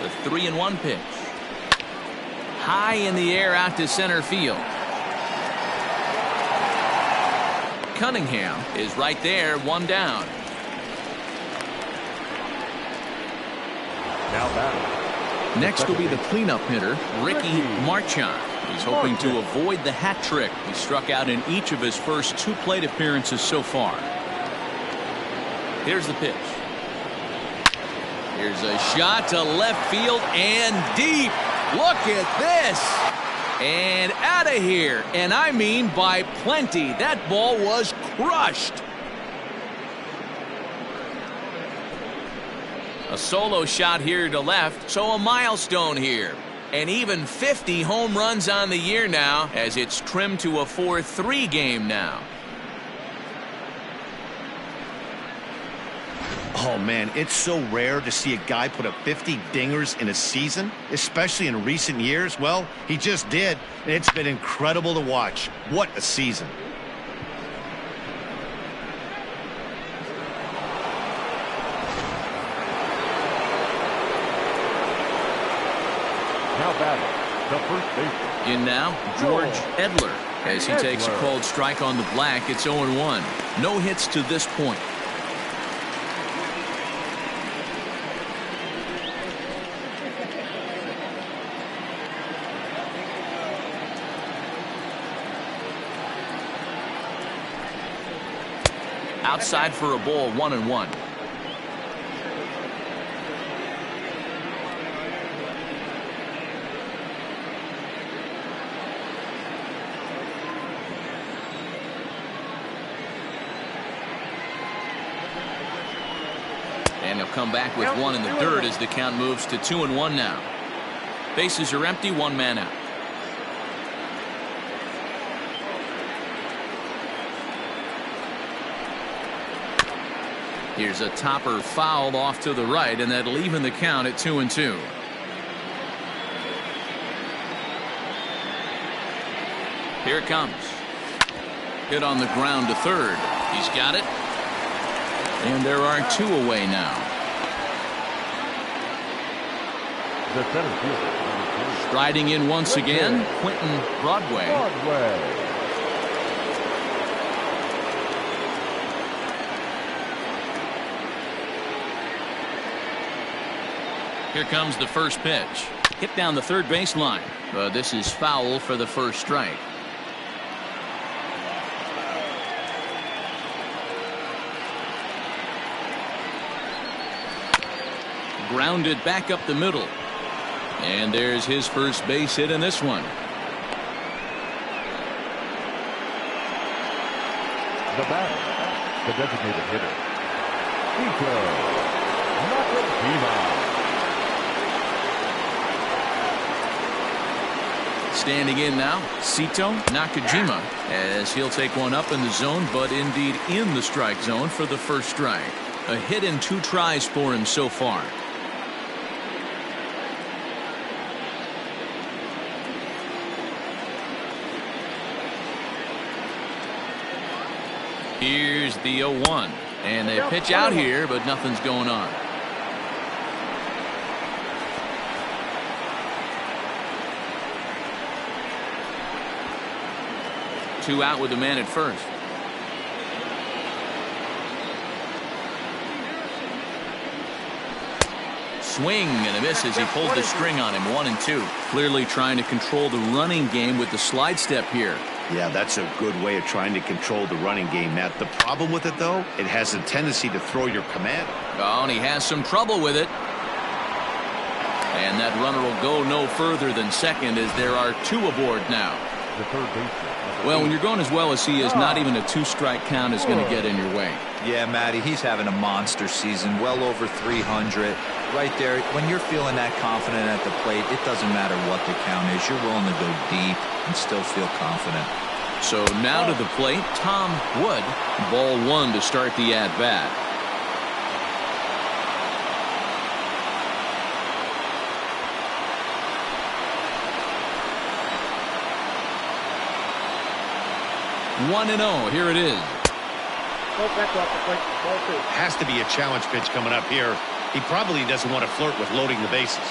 The 3-1 pitch. High in the air out to center field. Cunningham is right there, 1 down. Now batting. Next will be the cleanup hitter, Ricky Marchand. He's hoping to avoid the hat trick. He struck out in each of his first 2 plate appearances so far. Here's the pitch. Here's a shot to left field and deep. Look at this. And out of here, and I mean by plenty. That ball was crushed. A solo shot here to left, so a milestone here. And even 50 home runs on the year now, as it's trimmed to a 4-3 game now. Oh, man, it's so rare to see a guy put up 50 dingers in a season, especially in recent years. Well, he just did. It's been incredible to watch. What a season. Now batting, the first baseman. In now, George Edler. As he takes a cold strike on the black, it's 0-1. No hits to this point. Outside for a ball, 1-1. And he'll come back with 1 in the dirt as the count moves to 2-1 now. Bases are empty, 1 man out. Here's a topper fouled off to the right, and that'll even the count at 2-2. Here it comes. Hit on the ground to third. He's got it. And there are 2 away now. The center fielder, Striding in once again, Quentin Broadway. Here comes the first pitch. Hit down the third baseline. But this is foul for the first strike. Grounded back up the middle. And there's his first base hit in this one. The batter, the designated hitter, Ito Nakajima. Standing in now, Sito Nakajima, as he'll take one up in the zone, but indeed in the strike zone for the first strike. A hit in 2 tries for him so far. Here's the 0-1, and they pitch out here, but nothing's going on. Two out with the man at first. Swing and a miss as he pulled the string on him. 1-2. Clearly trying to control the running game with the slide step here. Yeah, that's a good way of trying to control the running game, Matt. The problem with it, though, it has a tendency to throw your command. Oh, and he has some trouble with it. And that runner will go no further than second as there are 2 aboard now. The third baseman. Well, when you're going as well as he is, not even a 2-strike count is going to get in your way. Yeah, Matty, he's having a monster season, well over 300. Right there, when you're feeling that confident at the plate, it doesn't matter what the count is. You're willing to go deep and still feel confident. So now to the plate, Tom Wood. Ball 1 to start the at-bat. One and 0. Here it is. Has to be a challenge pitch coming up here. He probably doesn't want to flirt with loading the bases.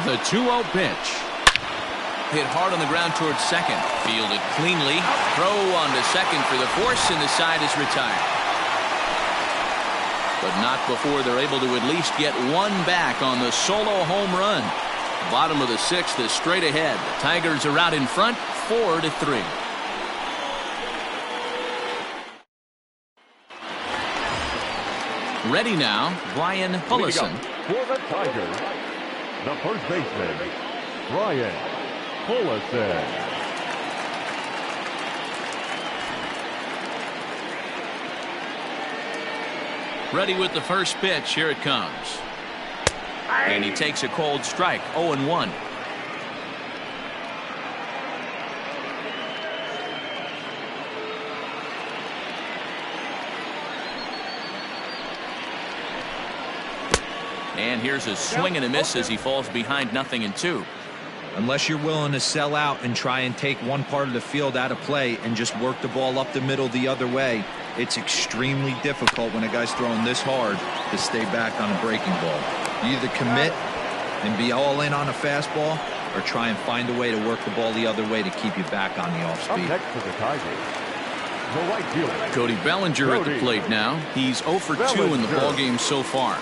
The 2-0 pitch. Hit hard on the ground towards second. Fielded cleanly. Throw on to second for the force, and the side is retired. But not before they're able to at least get one back on the solo home run. Bottom of the 6th is straight ahead. The Tigers are out in front, 4-3. Ready now, Brian Hullison. For the Tigers, the first baseman, Brian Hullison. Ready with the first pitch. Here it comes. And he takes a cold strike. 0-1. And here's a swing and a miss as he falls behind 0-2. Unless you're willing to sell out and try and take one part of the field out of play and just work the ball up the middle the other way, it's extremely difficult when a guy's throwing this hard to stay back on a breaking ball. You either commit and be all in on a fastball or try and find a way to work the ball the other way to keep you back on the off speed. Up next for the Tigers, the right fielder, Cody Bellinger at the plate now. He's 0 for 2 in the ballgame so far.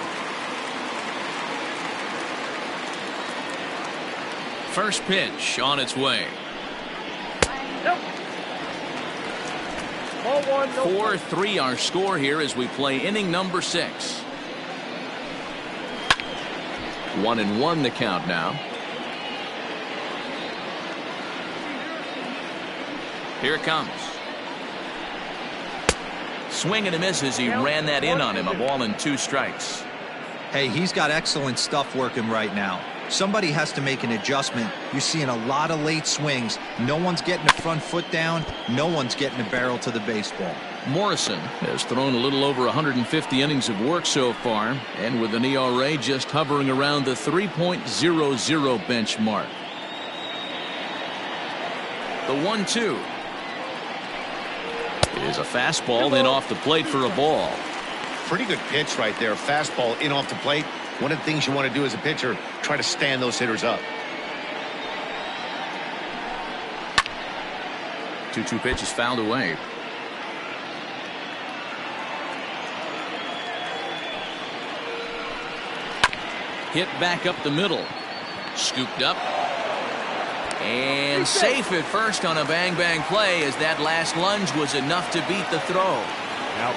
First pitch on its way. 4-3 our score here as we play inning number 6. 1-1 the count now. Here it comes. Swing and a miss as he ran that in on him. A ball and 2 strikes. Hey, he's got excellent stuff working right now. Somebody has to make an adjustment. You're seeing a lot of late swings. No one's getting the front foot down. No one's getting the barrel to the baseball. Morrison has thrown a little over 150 innings of work so far, and with an ERA just hovering around the 3.00 benchmark. The 1-2 is a fastball in off the plate for a ball. Pretty good pitch right there. Fastball in off the plate. One of the things you want to do as a pitcher, try to stand those hitters up. 2-2 pitch is fouled away. Hit back up the middle. Scooped up. And safe at first on a bang-bang play, as that last lunge was enough to beat the throw.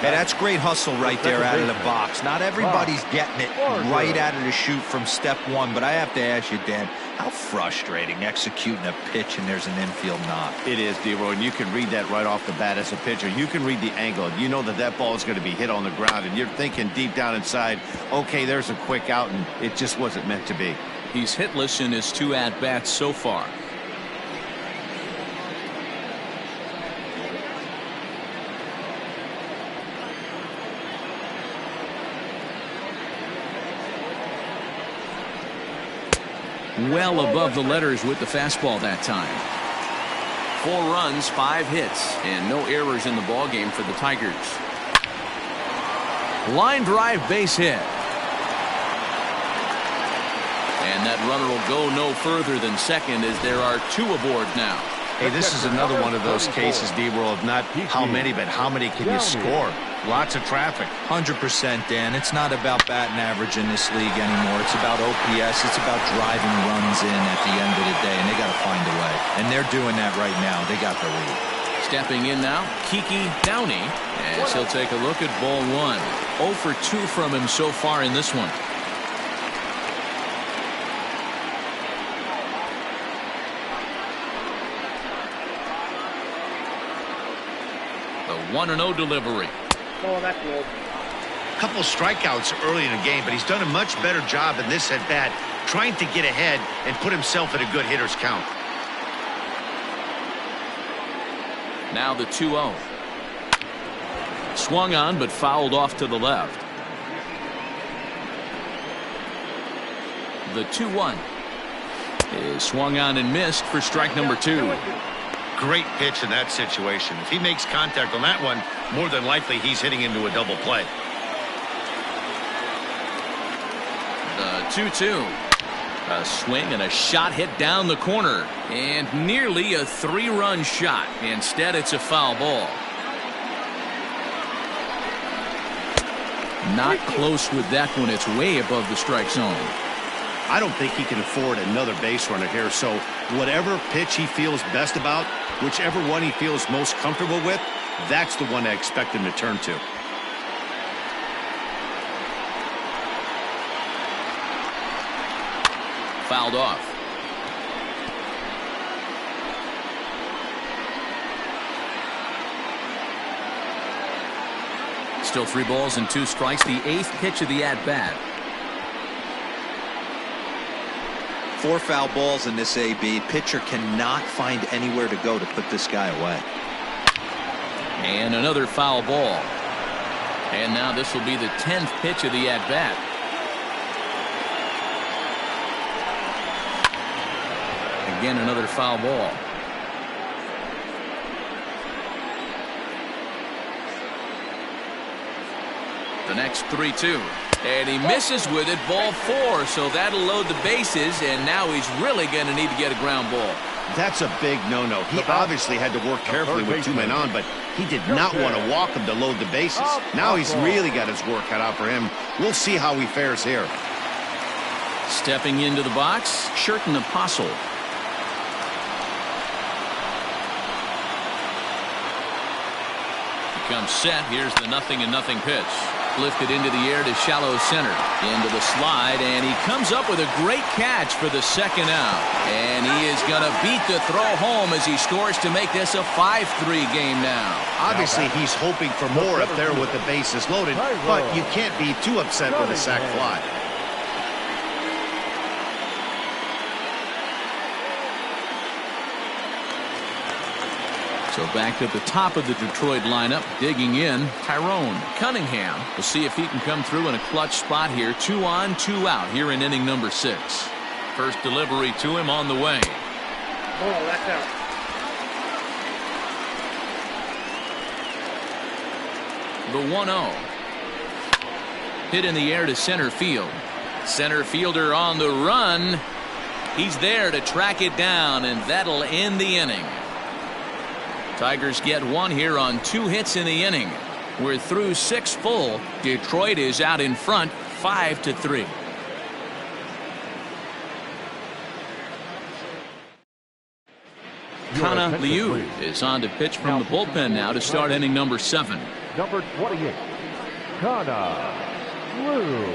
Hey, that's great hustle right there out of the box. Not everybody's getting it right out of the chute from step one, but I have to ask you, Dan, how frustrating executing a pitch and there's an infield knock. It is, D-Roy, and you can read that right off the bat as a pitcher. You can read the angle. You know that that ball is going to be hit on the ground, and you're thinking deep down inside, okay, there's a quick out, and it just wasn't meant to be. He's hitless in his 2 at-bats so far. Well above the letters with the fastball that time. 4 runs, 5 hits, and no errors in the ballgame for the Tigers. Line drive base hit. And that runner will go no further than second, as there are 2 aboard now. Hey, this is another one of those cases, D-Roll, of not how many, but how many can you score? Lots of traffic. 100%, Dan. It's not about batting average in this league anymore. It's about OPS. It's about driving runs in at the end of the day, and they got to find a way. And they're doing that right now. They got the lead. Stepping in now, Kiki Downey, as he'll take a look at ball 1. 0 for 2 from him so far in this one. The 1-0 delivery. Oh, that's old. Couple strikeouts early in the game, but he's done a much better job in this at bat, trying to get ahead and put himself at a good hitter's count. Now the 2-0. Swung on, but fouled off to the left. The 2-1 is swung on and missed for strike number 2. Great pitch in that situation. If he makes contact on that one, more than likely he's hitting into a double play. The 2-2. A swing and a shot hit down the corner, and nearly a 3-run shot. Instead, it's a foul ball. Not close with that one. It's way above the strike zone. I don't think he can afford another base runner here, so whatever pitch he feels best about, whichever one he feels most comfortable with, that's the one I expect him to turn to. Fouled off. Still 3 balls and 2 strikes. The 8th pitch of the at-bat. 4 foul balls in this AB. Pitcher cannot find anywhere to go to put this guy away. And another foul ball. And now this will be the 10th pitch of the at-bat. Again, another foul ball. The next 3-2. And he misses with it, ball 4, so that'll load the bases, and now he's really going to need to get a ground ball. That's a big no-no. He obviously had to work carefully with 2 men on, but he did not want to walk him to load the bases. Now he's really got his work cut out for him. We'll see how he fares here. Stepping into the box, Sherton Apostle. Comes set. Here's the 0-0 pitch. Lifted into the air to shallow center. Into the slide, and he comes up with a great catch for the second out. And he is going to beat the throw home as he scores to make this a 5-3 game now. Obviously, he's hoping for more up there with the bases loaded, but you can't be too upset with a sac fly. So back at the top of the Detroit lineup, digging in, Tyrone Cunningham. We'll see if he can come through in a clutch spot here. 2 on, 2 out here in inning number 6. First delivery to him on the way. Oh, that's out. The 1-0. Hit in the air to center field. Center fielder on the run. He's there to track it down, and that'll end the inning. Tigers get 1 here on 2 hits in the inning. We're through 6 full. Detroit is out in front 5-3. Kana Liu is on to pitch from the bullpen now to start inning number 7. Number 28, Kana Liu.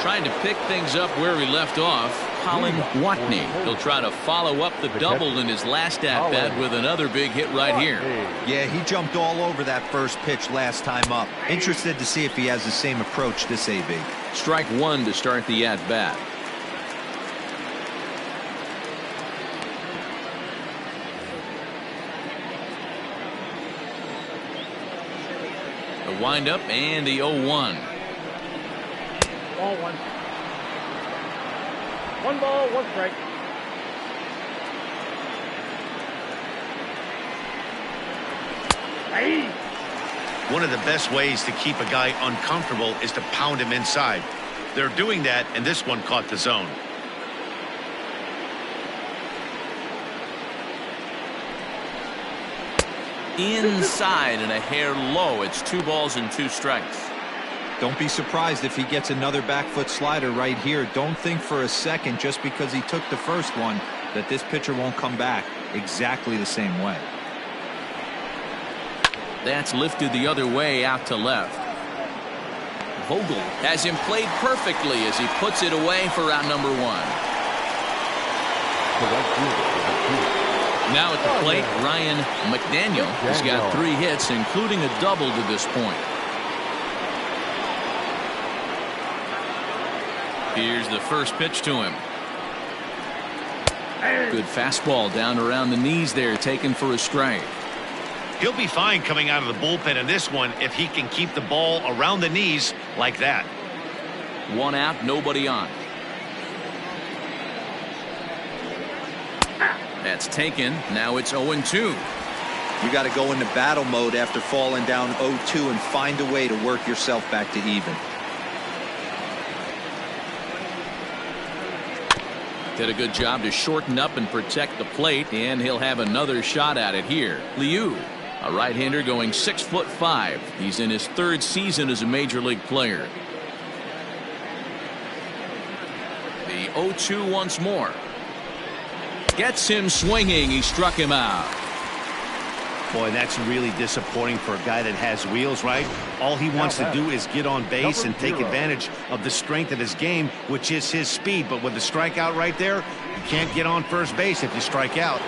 Trying to pick things up where he left off, Colin Watney. He'll try to follow up the double in his last at-bat with another big hit right here. Yeah, he jumped all over that first pitch last time up. Interested to see if he has the same approach this AB. Strike 1 to start the at-bat. The windup and the 0-1. Ball 1. 1 ball, 1 strike. Hey. One of the best ways to keep a guy uncomfortable is to pound him inside. They're doing that, and this one caught the zone. Inside and a hair low. It's 2 balls and 2 strikes. Don't be surprised if he gets another back foot slider right here. Don't think for a second, just because he took the first one, that this pitcher won't come back exactly the same way. That's lifted the other way out to left. Vogel has him played perfectly as he puts it away for out number 1. Now at the plate, Ryan McDaniel has got 3 hits, including a double to this point. Here's the first pitch to him. Good fastball down around the knees there, taken for a strike. He'll be fine coming out of the bullpen in this one if he can keep the ball around the knees like that. 1 out, nobody on. That's taken. Now it's 0-2. You got to go into battle mode after falling down 0-2 and find a way to work yourself back to even. Did a good job to shorten up and protect the plate, and he'll have another shot at it here. Liu, a right-hander going 6'5". He's in his 3rd season as a major league player. The 0-2 once more. Gets him swinging. He struck him out. Boy, that's really disappointing for a guy that has wheels, right? All he wants to do is get on base and take advantage of the strength of his game, which is his speed. But with the strikeout right there, you can't get on first base if you strike out.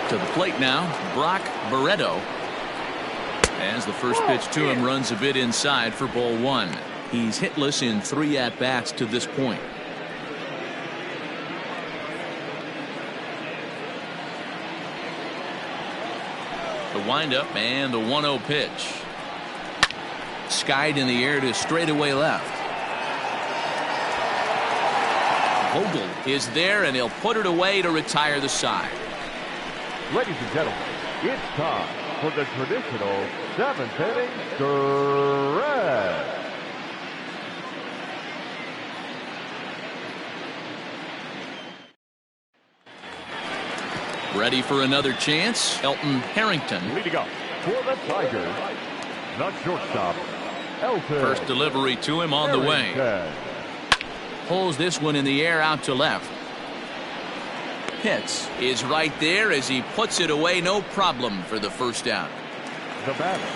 To the plate now, Brock Barreto. As the first pitch to him runs a bit inside for ball 1. He's hitless in 3 at-bats to this point. The windup and the 1-0 pitch. Skied in the air to straightaway left. Vogel is there, and he'll put it away to retire the side. Ladies and gentlemen, it's time for the traditional 7th inning stretch. Ready for another chance? Elton Harrington. Leading up for the Tigers, the shortstop, Elton. First delivery to him on the way. Pulls this one in the air out to left. Pitts is right there as he puts it away, no problem for the first out.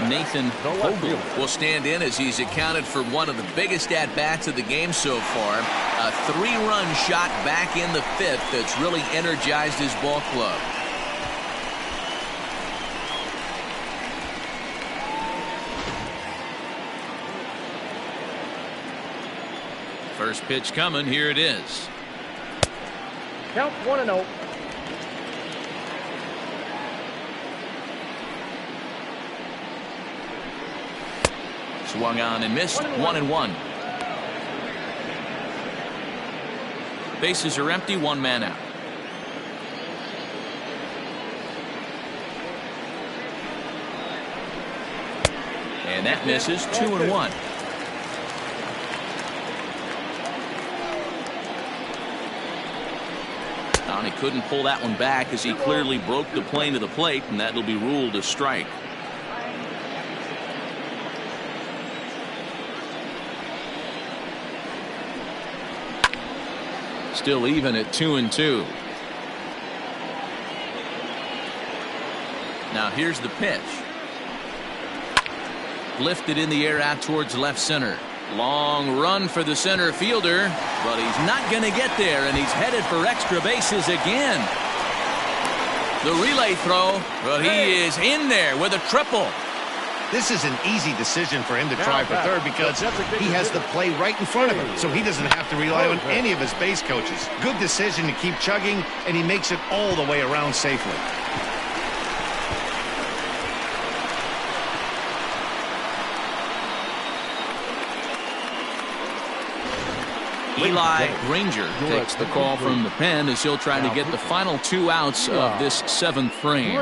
Nathan Vogel will stand in as he's accounted for one of the biggest at-bats of the game so far. A 3-run shot back in the 5th that's really energized his ball club. First pitch coming. Here it is. Count 1-0. Swung on and missed. 1-1. Bases are empty. One man out. And that misses. 2-1. He couldn't pull that one back as he clearly broke the plane of the plate, and that'll be ruled a strike. Still even at 2-2. Now here's the pitch. Lifted in the air out towards left center. Long run for the center fielder, but he's not going to get there, and he's headed for extra bases again. The relay throw, but he is in there with a triple. This is an easy decision for him to try for third because he has the play right in front of him, so he doesn't have to rely on any of his base coaches. Good decision to keep chugging, and he makes it all the way around safely. Eli Granger takes the call from the pen as he'll try to get the final 2 outs of this 7th frame.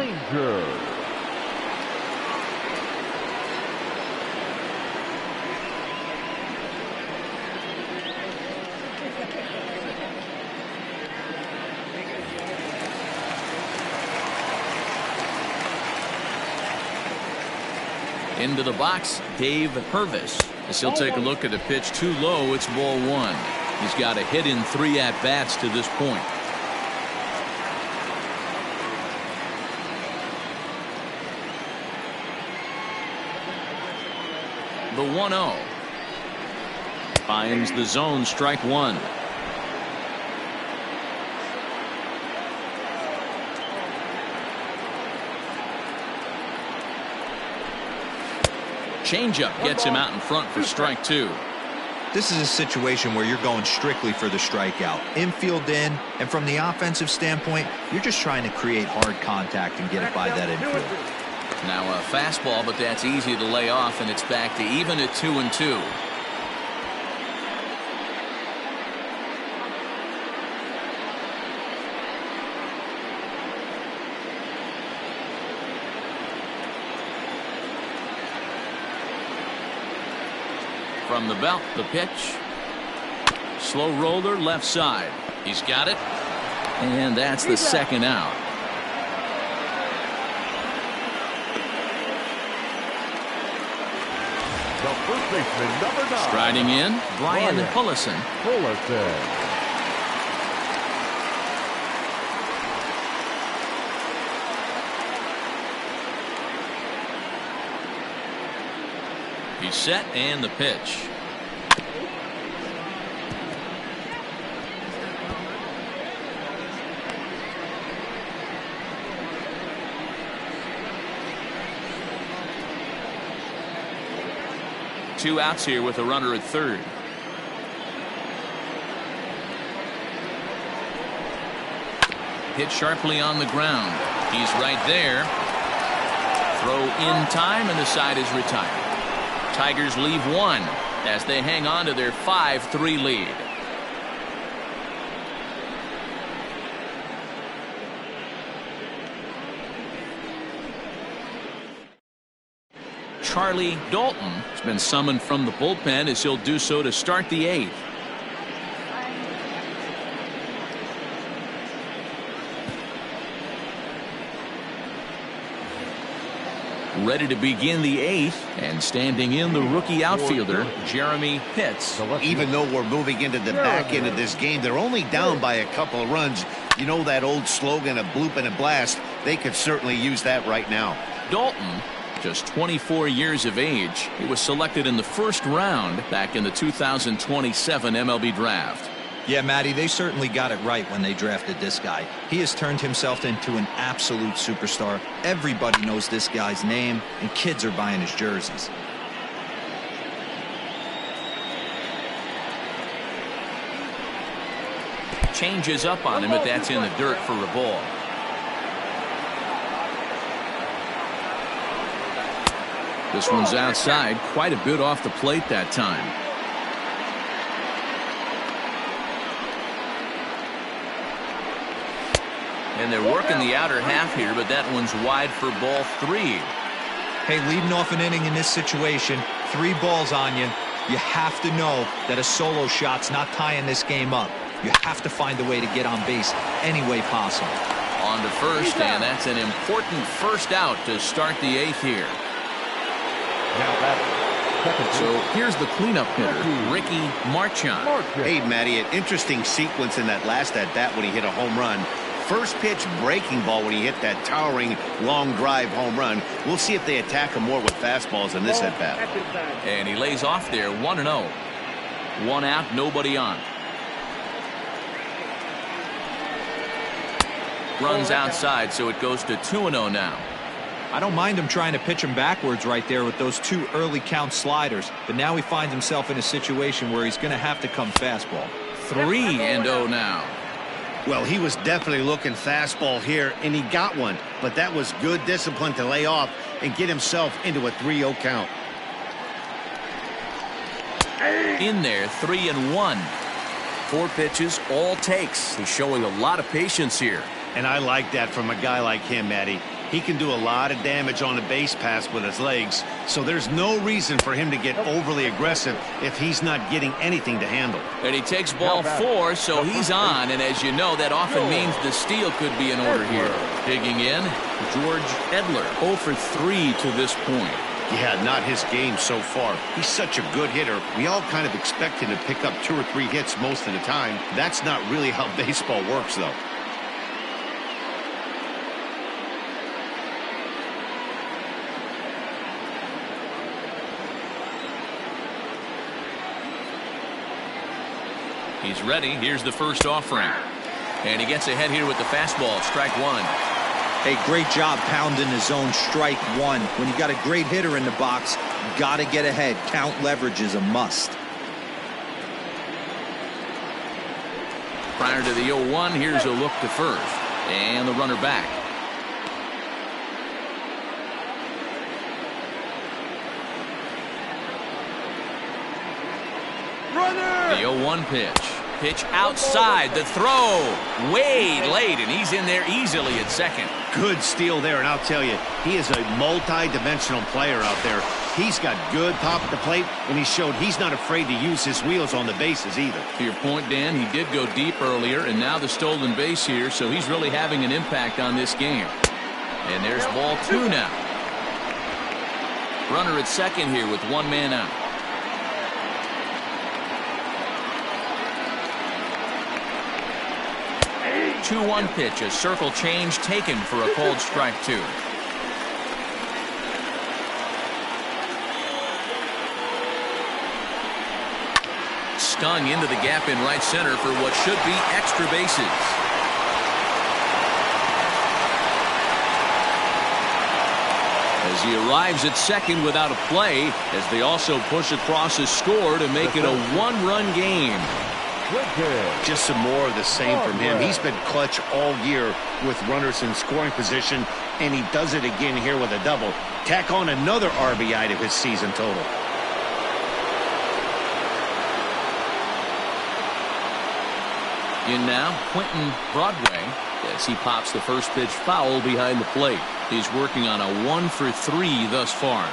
Into the box, Dave Purvis. As he'll take a look at a pitch too low, it's ball 1. He's got a hit in 3 at-bats to this point. The 1-0. Finds the zone, strike 1. Changeup gets him out in front for strike 2. This is a situation where you're going strictly for the strikeout. Infield in, and from the offensive standpoint, you're just trying to create hard contact and get it by that infield. Now a fastball, but that's easy to lay off, and it's back to even at 2-2. From the belt, the pitch. Slow roller left side. He's got it. And that's the second out. The first baseman, number 9. Striding in, Brian Hullison. He's set, and the pitch. Two outs here with a runner at third. Hit sharply on the ground. He's right there. Throw in time, and the side is retired. Tigers leave 1 as they hang on to their 5-3 lead. Charlie Dalton has been summoned from the bullpen as he'll do so to start the 8th. Ready to begin the 8th, and standing in the rookie outfielder Jeremy Pitts. Even though we're moving into the back end of this game, they're only down by a couple of runs. You know that old slogan, a bloop and a blast. They could certainly use that right now. Dalton, just 24 years of age. He was selected in the first round back in the 2027 MLB draft. Yeah, Matty, they certainly got it right when they drafted this guy. He has turned himself into an absolute superstar. Everybody knows this guy's name, and kids are buying his jerseys. changes up on him if that's in the dirt for a ball. This one's outside, quite a bit off the plate that time. And they're working the outer half here, but that one's wide for ball 3. Hey, leading off an inning in this situation, 3 balls on you. You have to know that a solo shot's not tying this game up. You have to find a way to get on base any way possible. On to first, and that's an important first out to start the 8th here. So here's the cleanup hitter, Ricky Marchand. Hey, Matty, an interesting sequence in that last at-bat when he hit a home run. First pitch breaking ball when he hit that towering long drive home run. We'll see if they attack him more with fastballs in this at-bat. And he lays off there, 1-0. 1 out, nobody on. Runs outside, so it goes to 2-0 now. I don't mind him trying to pitch him backwards right there with those 2 early count sliders, but now he finds himself in a situation where he's going to have to come fastball. 3-0 now. Well, he was definitely looking fastball here, and he got one, but that was good discipline to lay off and get himself into a 3-0 count. In there, 3-1. 4 pitches, all takes. He's showing a lot of patience here. And I like that from a guy like him, Matty. He can do a lot of damage on the base pass with his legs, so there's no reason for him to get overly aggressive if he's not getting anything to handle. And he takes ball 4, so he's on, and as you know, that often means the steal could be in order here. Digging in, George Edler, 0 for 3 to this point. Yeah, not his game so far. He's such a good hitter. We all kind of expect him to pick up 2 or 3 hits most of the time. That's not really how baseball works, though. He's ready. Here's the first offering. And he gets ahead here with the fastball. Strike 1. Hey, great job pounding the zone. Strike 1. When you got a great hitter in the box, got to get ahead. Count leverage is a must. Prior to the 0-1, here's a look to first. And the runner back. The 0-1 pitch. Pitch outside. The throw. Way late, and he's in there easily at second. Good steal there, and I'll tell you, he is a multi-dimensional player out there. He's got good pop at the plate, and he showed he's not afraid to use his wheels on the bases either. To your point, Dan, he did go deep earlier, and now the stolen base here, so he's really having an impact on this game. And there's ball 2 now. Runner at second here with 1 man out. 2-1 pitch, a circle change taken for a called strike 2. Stung into the gap in right center for what should be extra bases. As he arrives at second without a play, as they also push across his score to make it a 1-run game. Just some more of the same from him. He's been clutch all year with runners in scoring position, and he does it again here with a double. Tack on another RBI to his season total. In now, Quentin Broadway, as he pops the first pitch foul behind the plate. He's working on a 1 for 3 thus far.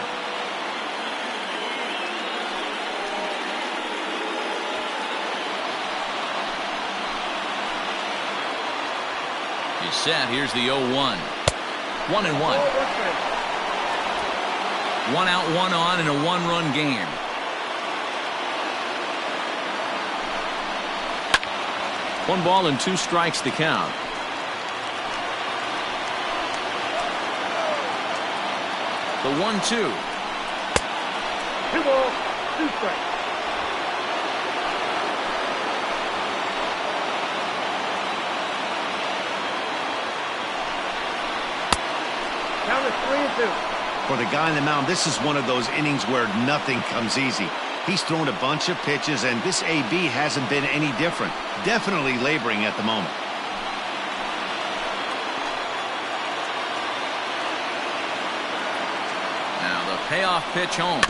He's set. Here's the 0-1. 1-1. 1 out, 1 on in a 1-run game. One ball and 2 strikes to count. The 1-2. 2 balls, 2 strikes. Count is 3-2. For the guy on the mound, this is one of those innings where nothing comes easy. He's thrown a bunch of pitches, and this AB hasn't been any different. Definitely laboring at the moment. Now the payoff pitch home.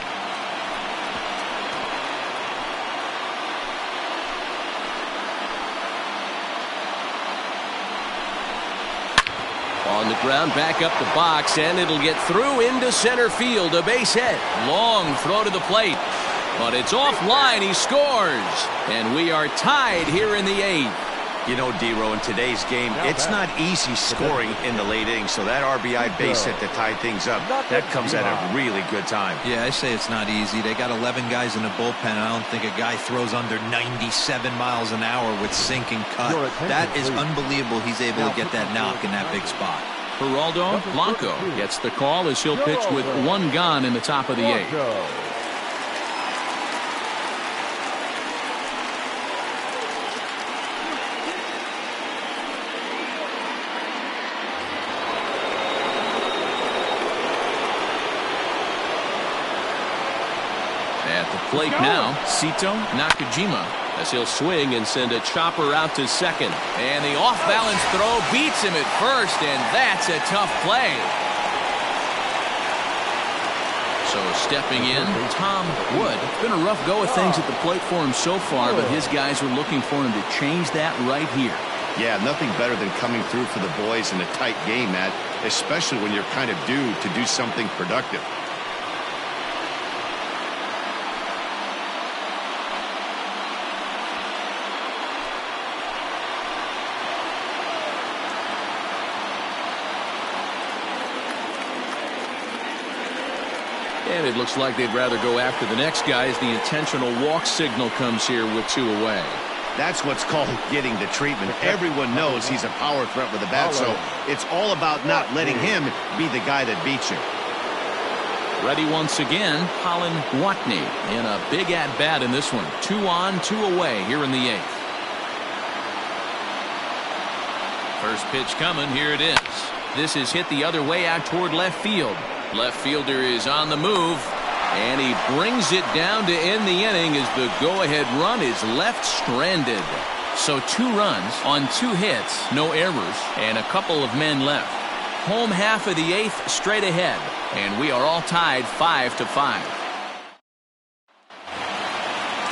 On the ground, back up the box, and it'll get through into center field. A base hit. Long throw to the plate. But it's offline. He scores. And we are tied here in the 8th. You know, D-Row, in today's game, it's not easy scoring in the late innings, so that RBI base hit to tie things up, that comes at a really good time. Yeah, I say it's not easy. They got 11 guys in the bullpen. I don't think a guy throws under 97 miles an hour with sink and cut. That is unbelievable. He's able to get that knock in that big spot. Geraldo Blanco gets the call as he'll pitch with 1 gone in the top of the 8th. At the plate now, Sito Nakajima, as he'll swing and send a chopper out to second. And the off-balance throw beats him at first, and that's a tough play. So stepping in, Tom Wood. It's been a rough go of things at the plate for him so far, but his guys are looking for him to change that right here. Yeah, nothing better than coming through for the boys in a tight game, Matt, especially when you're kind of due to do something productive. And it looks like they'd rather go after the next guy as the intentional walk signal comes here with 2 away. That's what's called getting the treatment. Everyone knows he's a power threat with a bat, so it's all about not letting him be the guy that beats you. Ready once again, Colin Watney in a big at-bat in this one. 2 on, 2 away here in the 8th. First pitch coming, here it is. This is hit the other way out toward left field. Left fielder is on the move, and he brings it down to end the inning as the go-ahead run is left stranded. So 2 runs on 2 hits, no errors, and a couple of men left. Home half of the 8th straight ahead, and we are all tied 5-5.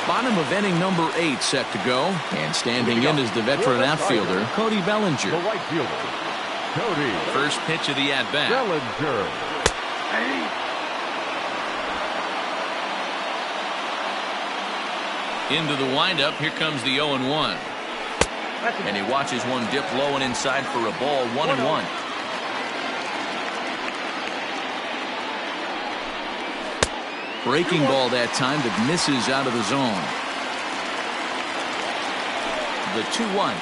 Bottom of inning number 8 set to go, and standing in is the veteran outfielder, Cody Bellinger. The right fielder, Cody. First pitch of the at-bat. Bellinger. Into the windup, here comes the 0-1. And he watches one dip low and inside for a ball, 1-1. Breaking ball that time that misses out of the zone. The 2-1.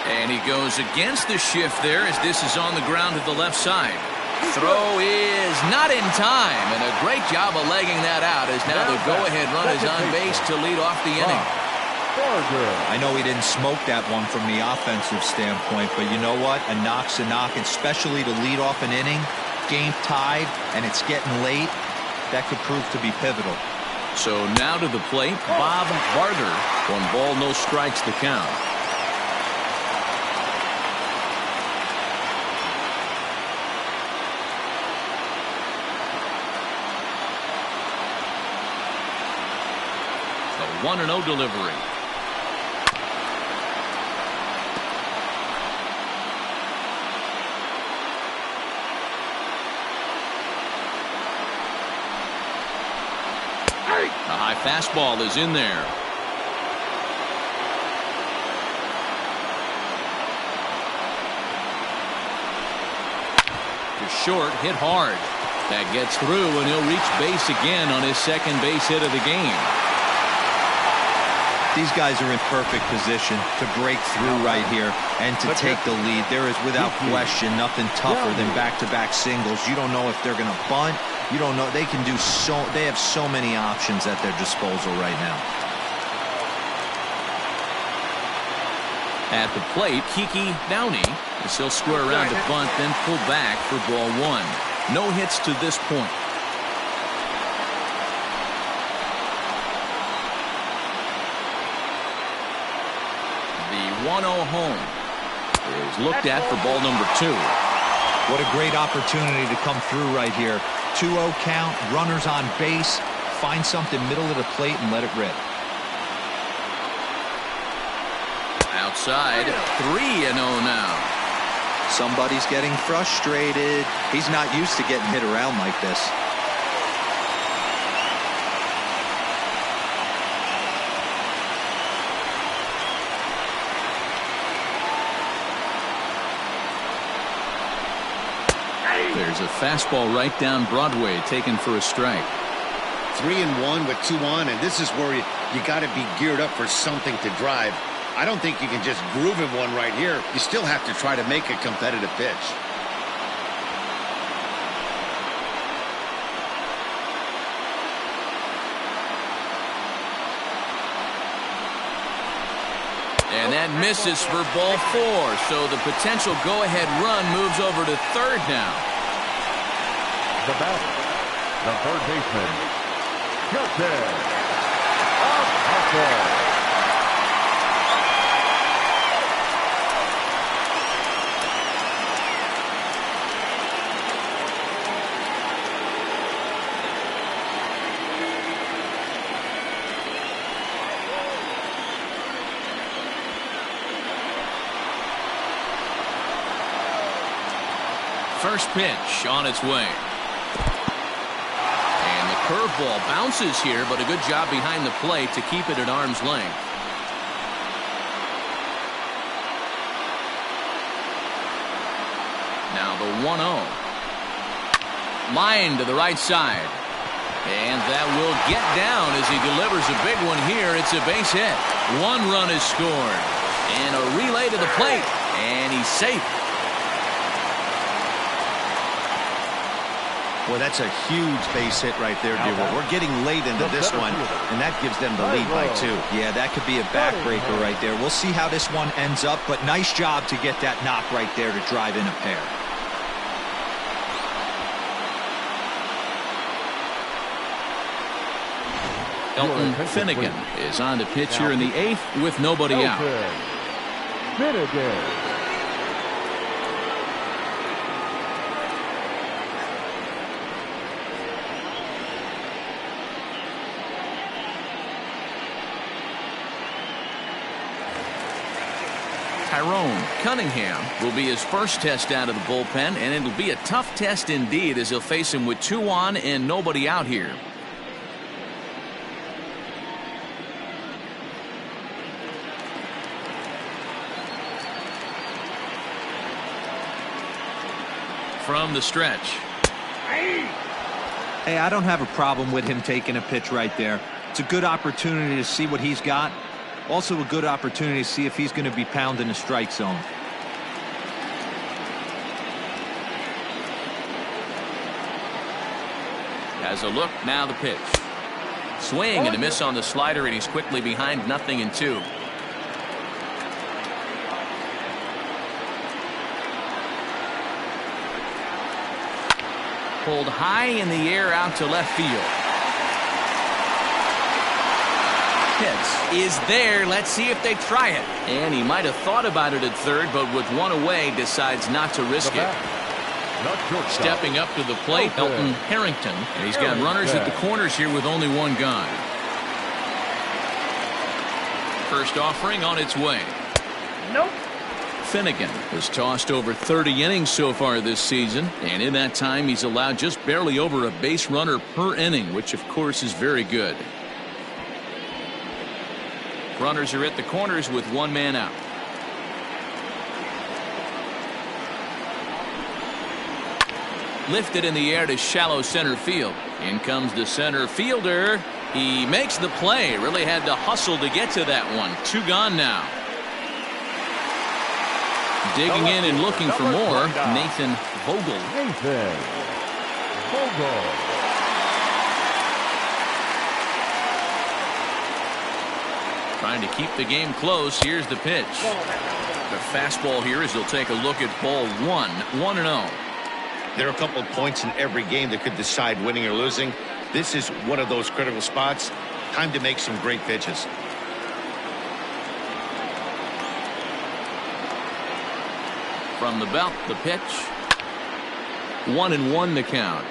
And he goes against the shift there as this is on the ground to the left side. Throw is not in time, and a great job of legging that out as now the go-ahead run is on base to lead off the inning. I know he didn't smoke that one from the offensive standpoint, but you know what? A knock's a knock, especially to lead off an inning. Game tied, and it's getting late. That could prove to be pivotal. So now to the plate, Bob Barger. 1 ball, no strikes the count. A 1-0 delivery. A high fastball is in there. To short, hit hard. That gets through, and he'll reach base again on his second base hit of the game. These guys are in perfect position to break through right here and to take the lead. There is, without question, nothing tougher than back-to-back singles. You don't know if they're going to bunt. You don't know. They can do so. They have so many options at their disposal right now. At the plate, Kiki Downey. He'll square around to bunt, then pull back for ball 1. No hits to this point. 1-0 home. Is looked at for ball number 2. What a great opportunity to come through right here. 2-0 count, runners on base. Find something middle of the plate and let it rip. Outside, 3-0 now. Somebody's getting frustrated. He's not used to getting hit around like this. There's a fastball right down Broadway taken for a strike. 3-1 with 2 on, and this is where you got to be geared up for something to drive. I don't think you can just groove him one right here. You still have to try to make a competitive pitch. And that misses for ball 4. So the potential go-ahead run moves over to third now. The batter, the third baseman, Justin Upton. First pitch on its way. And the curveball bounces here, but a good job behind the plate to keep it at arm's length. Now the 1-0. Line to the right side. And that will get down as he delivers a big one here. It's a base hit. 1 run is scored. And a relay to the plate. And he's safe. Well, that's a huge base hit right there, dear. We're getting late into this one, and that gives them the lead by 2. Yeah, that could be a backbreaker right there. We'll see how this one ends up, but nice job to get that knock right there to drive in a pair. Elton Finnegan is on the pitch here in the 8th with nobody out. Finnegan. Tyrone Cunningham will be his first test out of the bullpen, and it'll be a tough test indeed as he'll face him with 2 on and nobody out here. From the stretch. Hey, I don't have a problem with him taking a pitch right there. It's a good opportunity to see what he's got. Also a good opportunity to see if he's going to be pounding the strike zone. Has a look, now the pitch. Swing and a miss on the slider, and he's quickly behind 0-2. Pulled high in the air out to left field. Is there. Let's see if they try it. And he might have thought about it at third, but with 1 away decides not to risk it. Stepping up to the plate, Elton Harrington. And he's got runners at the corners here with only 1 gone. First offering on its way. Nope. Finnegan has tossed over 30 innings so far this season, and in that time he's allowed just barely over a base runner per inning, which of course is very good. Runners are at the corners with 1 man out. Lifted in the air to shallow center field. In comes the center fielder. He makes the play. Really had to hustle to get to that one. 2 gone now. Digging in and looking for more, Nathan Vogel. Trying to keep the game close. Here's the pitch. The fastball here as he'll take a look at ball 1. 1-0. There are a couple of points in every game that could decide winning or losing. This is one of those critical spots. Time to make some great pitches. From the belt, the pitch. 1-1 the count.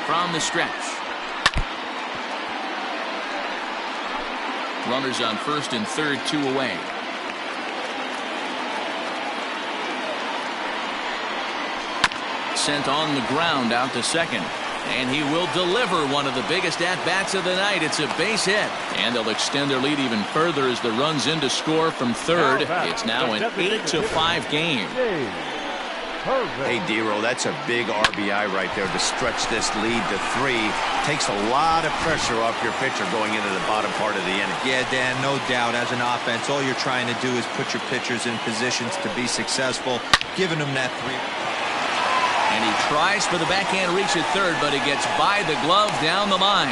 From the stretch. Runners on first and third, 2 away. Sent on the ground out to second. And he will deliver one of the biggest at-bats of the night. It's a base hit. And they'll extend their lead even further as the run's in to score from third. It's now an 8-5 game. Hey, D-Row, that's a big RBI right there to stretch this lead to 3. Takes a lot of pressure off your pitcher going into the bottom part of the inning. Yeah, Dan, no doubt. As an offense, all you're trying to do is put your pitchers in positions to be successful, giving them that 3. And he tries for the backhand reach at third, but it gets by the glove down the line.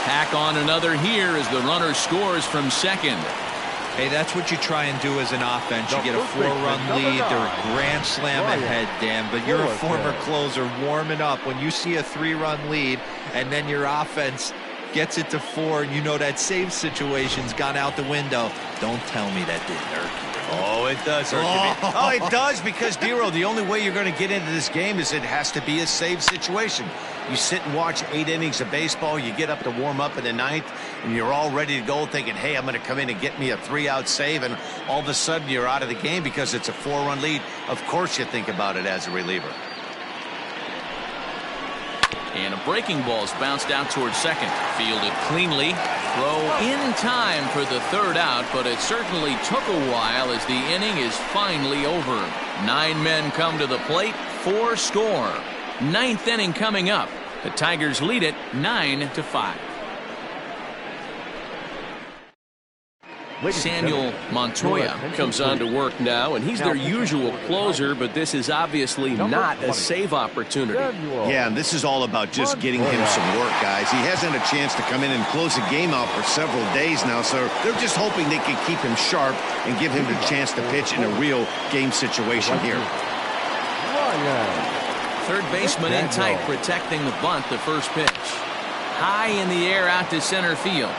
Tack on another here as the runner scores from second. Hey, that's what you try and do as an offense. You get a 4-run lead. They're a grand slam ahead, Dan. But you're a former closer warming up. When you see a 3-run lead and then your offense gets it to 4 and you know that save situation's gone out the window, don't tell me that didn't hurt you. Oh, it does hurt you. Oh, it does, because, D-Row, the only way you're going to get into this game is it has to be a save situation. You sit and watch 8 innings of baseball, you get up to warm up in the 9th, and you're all ready to go thinking, hey, I'm going to come in and get me a 3-out save, and all of a sudden you're out of the game because it's a 4-run lead. Of course you think about it as a reliever. And a breaking ball's bounced out towards second. Fielded cleanly. Throw in time for the 3rd out, but it certainly took a while as the inning is finally over. 9 men come to the plate, 4 score. 9th inning coming up. The Tigers lead it 9-5. Samuel Montoya comes on to work now, and he's their usual closer, but this is obviously not a save opportunity. Yeah, and this is all about just getting him some work, guys. He hasn't had a chance to come in and close the game out for several days now, so they're just hoping they can keep him sharp and give him the chance to pitch in a real game situation here. Third baseman in tight, protecting the bunt, the first pitch. High in the air out to center field.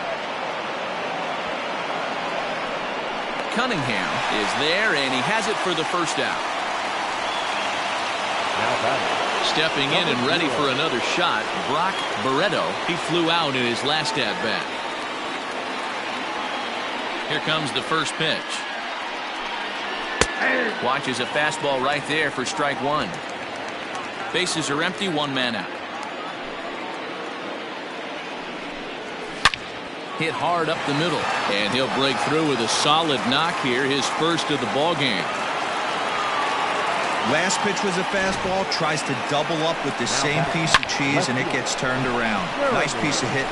Cunningham is there, and he has it for the first out. Stepping in and ready for another shot, Brock Barreto. He flew out in his last at-bat. Here comes the first pitch. Watches a fastball right there for strike 1. Bases are empty, 1 man out. Hit hard up the middle, and he'll break through with a solid knock here, his first of the ball game. Last pitch was a fastball, tries to double up with the same piece of cheese, and it gets turned around. Nice piece of hitting.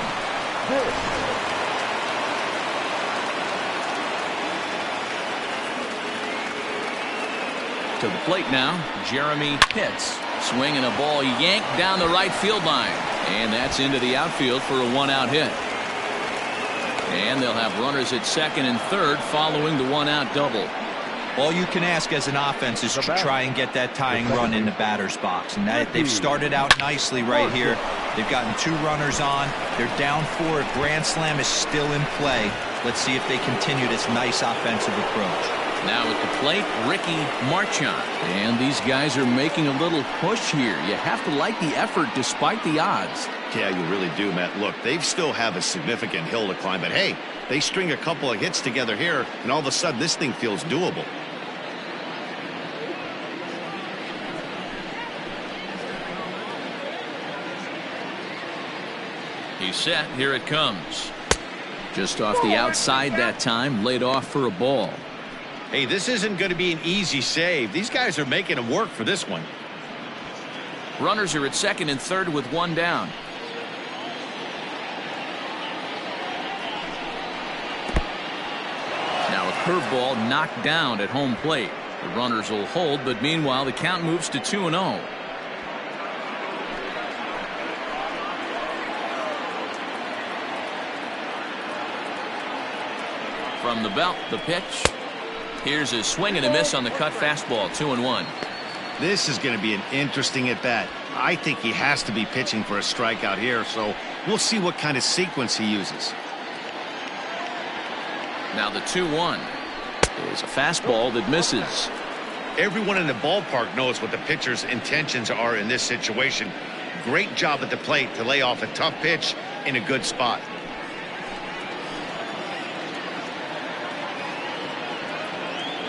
To the plate now, Jeremy Pitts. Swinging a ball yanked down the right field line, and that's into the outfield for a 1-out hit. And they'll have runners at second and third following the 1-out double. All you can ask as an offense is to try and get that tying run in the batter's box. And they've started out nicely right here. They've gotten 2 runners on. They're down 4. A grand slam is still in play. Let's see if they continue this nice offensive approach. Now at the plate, Ricky Marchand. And these guys are making a little push here. You have to like the effort despite the odds. Yeah, you really do, Matt. Look, they still have a significant hill to climb, but hey, they string a couple of hits together here, and all of a sudden this thing feels doable. He's set. Here it comes. Just off the outside that time, laid off for a ball. Hey, this isn't going to be an easy save. These guys are making them work for this one. Runners are at second and third with 1 down. Now a curveball knocked down at home plate. The runners will hold, but meanwhile the count moves to 2-0. From the belt, the pitch. Here's a swing and a miss on the cut fastball, 2-1. This is going to be an interesting at-bat. I think he has to be pitching for a strikeout here, so we'll see what kind of sequence he uses. Now the 2-1 is a fastball that misses. Everyone in the ballpark knows what the pitcher's intentions are in this situation. Great job at the plate to lay off a tough pitch in a good spot.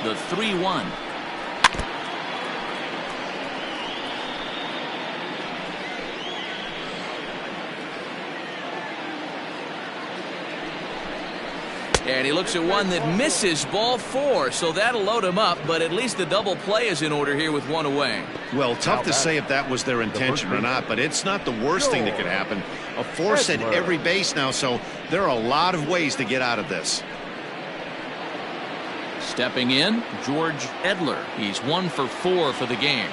The 3-1. And he looks at one that misses, ball 4, so that'll load him up, but at least the double play is in order here with one away. Well, tough to say if that was their intention or not, but it's not the worst thing that could happen. A force at every base now, so there are a lot of ways to get out of this. Stepping in, George Edler. He's 1 for 4 for the game.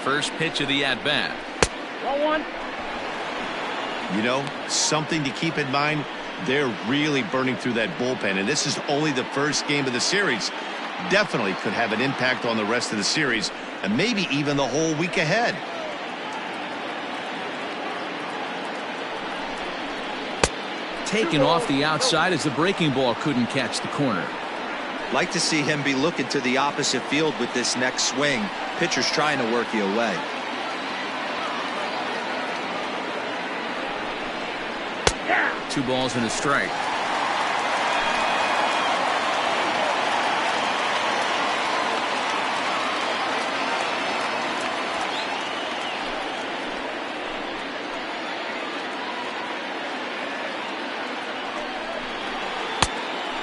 First pitch of the at-bat. You know, something to keep in mind, they're really burning through that bullpen, and this is only the first game of the series. Definitely could have an impact on the rest of the series, and maybe even the whole week ahead. Taken off the outside as the breaking ball couldn't catch the corner. Like to see him be looking to the opposite field with this next swing. Pitcher's trying to work you away. Two balls and a strike.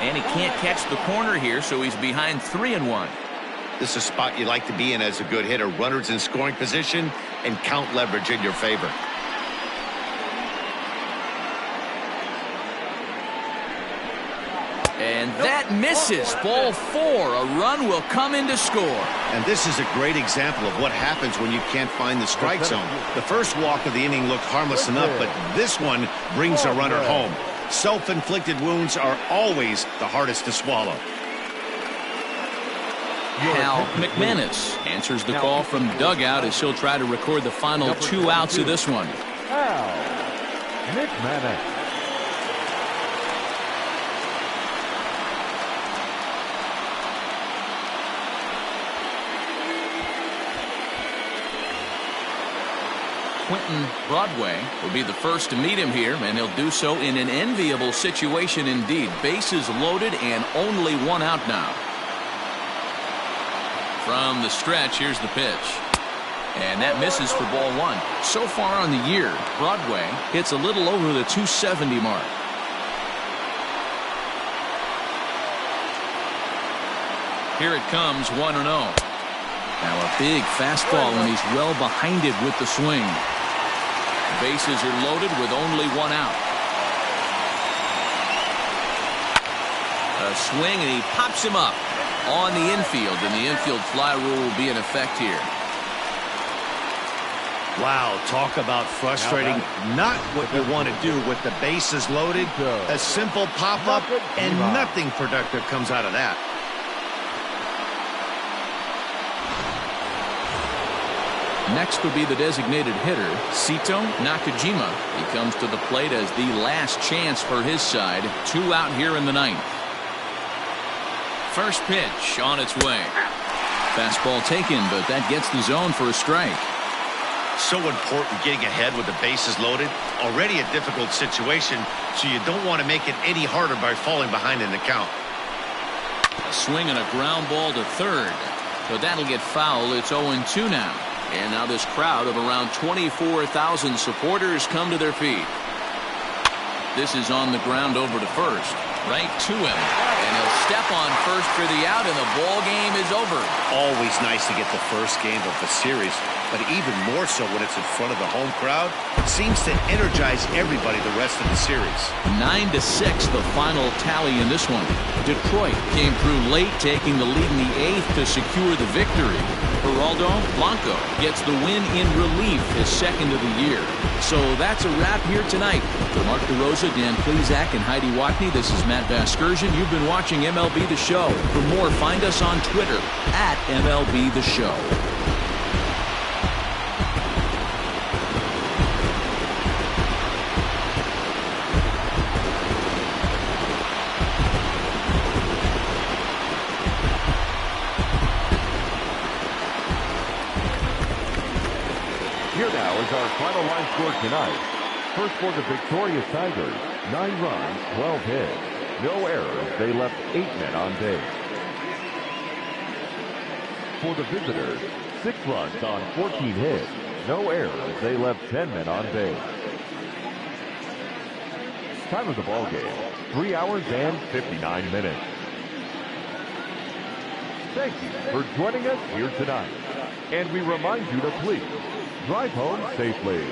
And he can't catch the corner here, so he's behind 3-1. This is a spot you like to be in as a good hitter. Runners in scoring position and count leverage in your favor. And that misses. Ball 4. A run will come in to score. And this is a great example of what happens when you can't find the strike zone. The first walk of the inning looked harmless enough, but this one brings a runner home. Self-inflicted wounds are always the hardest to swallow. Hal McManus answers the call from dugout as he'll try to record the final 2 outs of this one. Hal McManus. Quentin Broadway will be the first to meet him here, and he'll do so in an enviable situation indeed. Bases loaded and only 1 out now. From the stretch, here's the pitch. And that misses for ball 1. So far on the year, Broadway hits a little over the 270 mark. Here it comes, 1-0. Now a big fastball, and he's well behind it with the swing. Bases are loaded with only 1 out. A swing, and he pops him up on the infield, and the infield fly rule will be in effect here. Wow, talk about frustrating. Not what you want to do with the bases loaded. A simple pop-up, and nothing productive comes out of that. Next would be the designated hitter, Sito Nakajima. He comes to the plate as the last chance for his side. 2 out here in the 9th. First pitch on its way. Fastball taken, but that gets the zone for a strike. So important getting ahead with the bases loaded. Already a difficult situation, so you don't want to make it any harder by falling behind in the count. A swing and a ground ball to third, but that'll get foul. It's 0-2 now. And now this crowd of around 24,000 supporters come to their feet. This is on the ground over to first. Right to him. And he'll step on first for the out, and the ball game is over. Always nice to get the first game of the series but even more so when it's in front of the home crowd. It seems to energize everybody the rest of the series. 9-6, the final tally in this one. Detroit came through late, taking the lead in the 8th to secure the victory. Geraldo Blanco gets the win in relief, his second of the year. So that's a wrap here tonight. For Mark DeRosa, Dan Plesac, and Heidi Watney, this is Matt Vasgersian. You've been watching MLB The Show. For more, find us on Twitter at MLB The Show. Here now is our final line score tonight. First for the victorious Tigers, 9 runs, 12 hits. No errors, they left 8 men on base. For the visitors, 6 runs on 14 hits. No errors, they left 10 men on base. Time of the ball game, 3 hours and 59 minutes. Thank you for joining us here tonight. And we remind you to please drive home safely.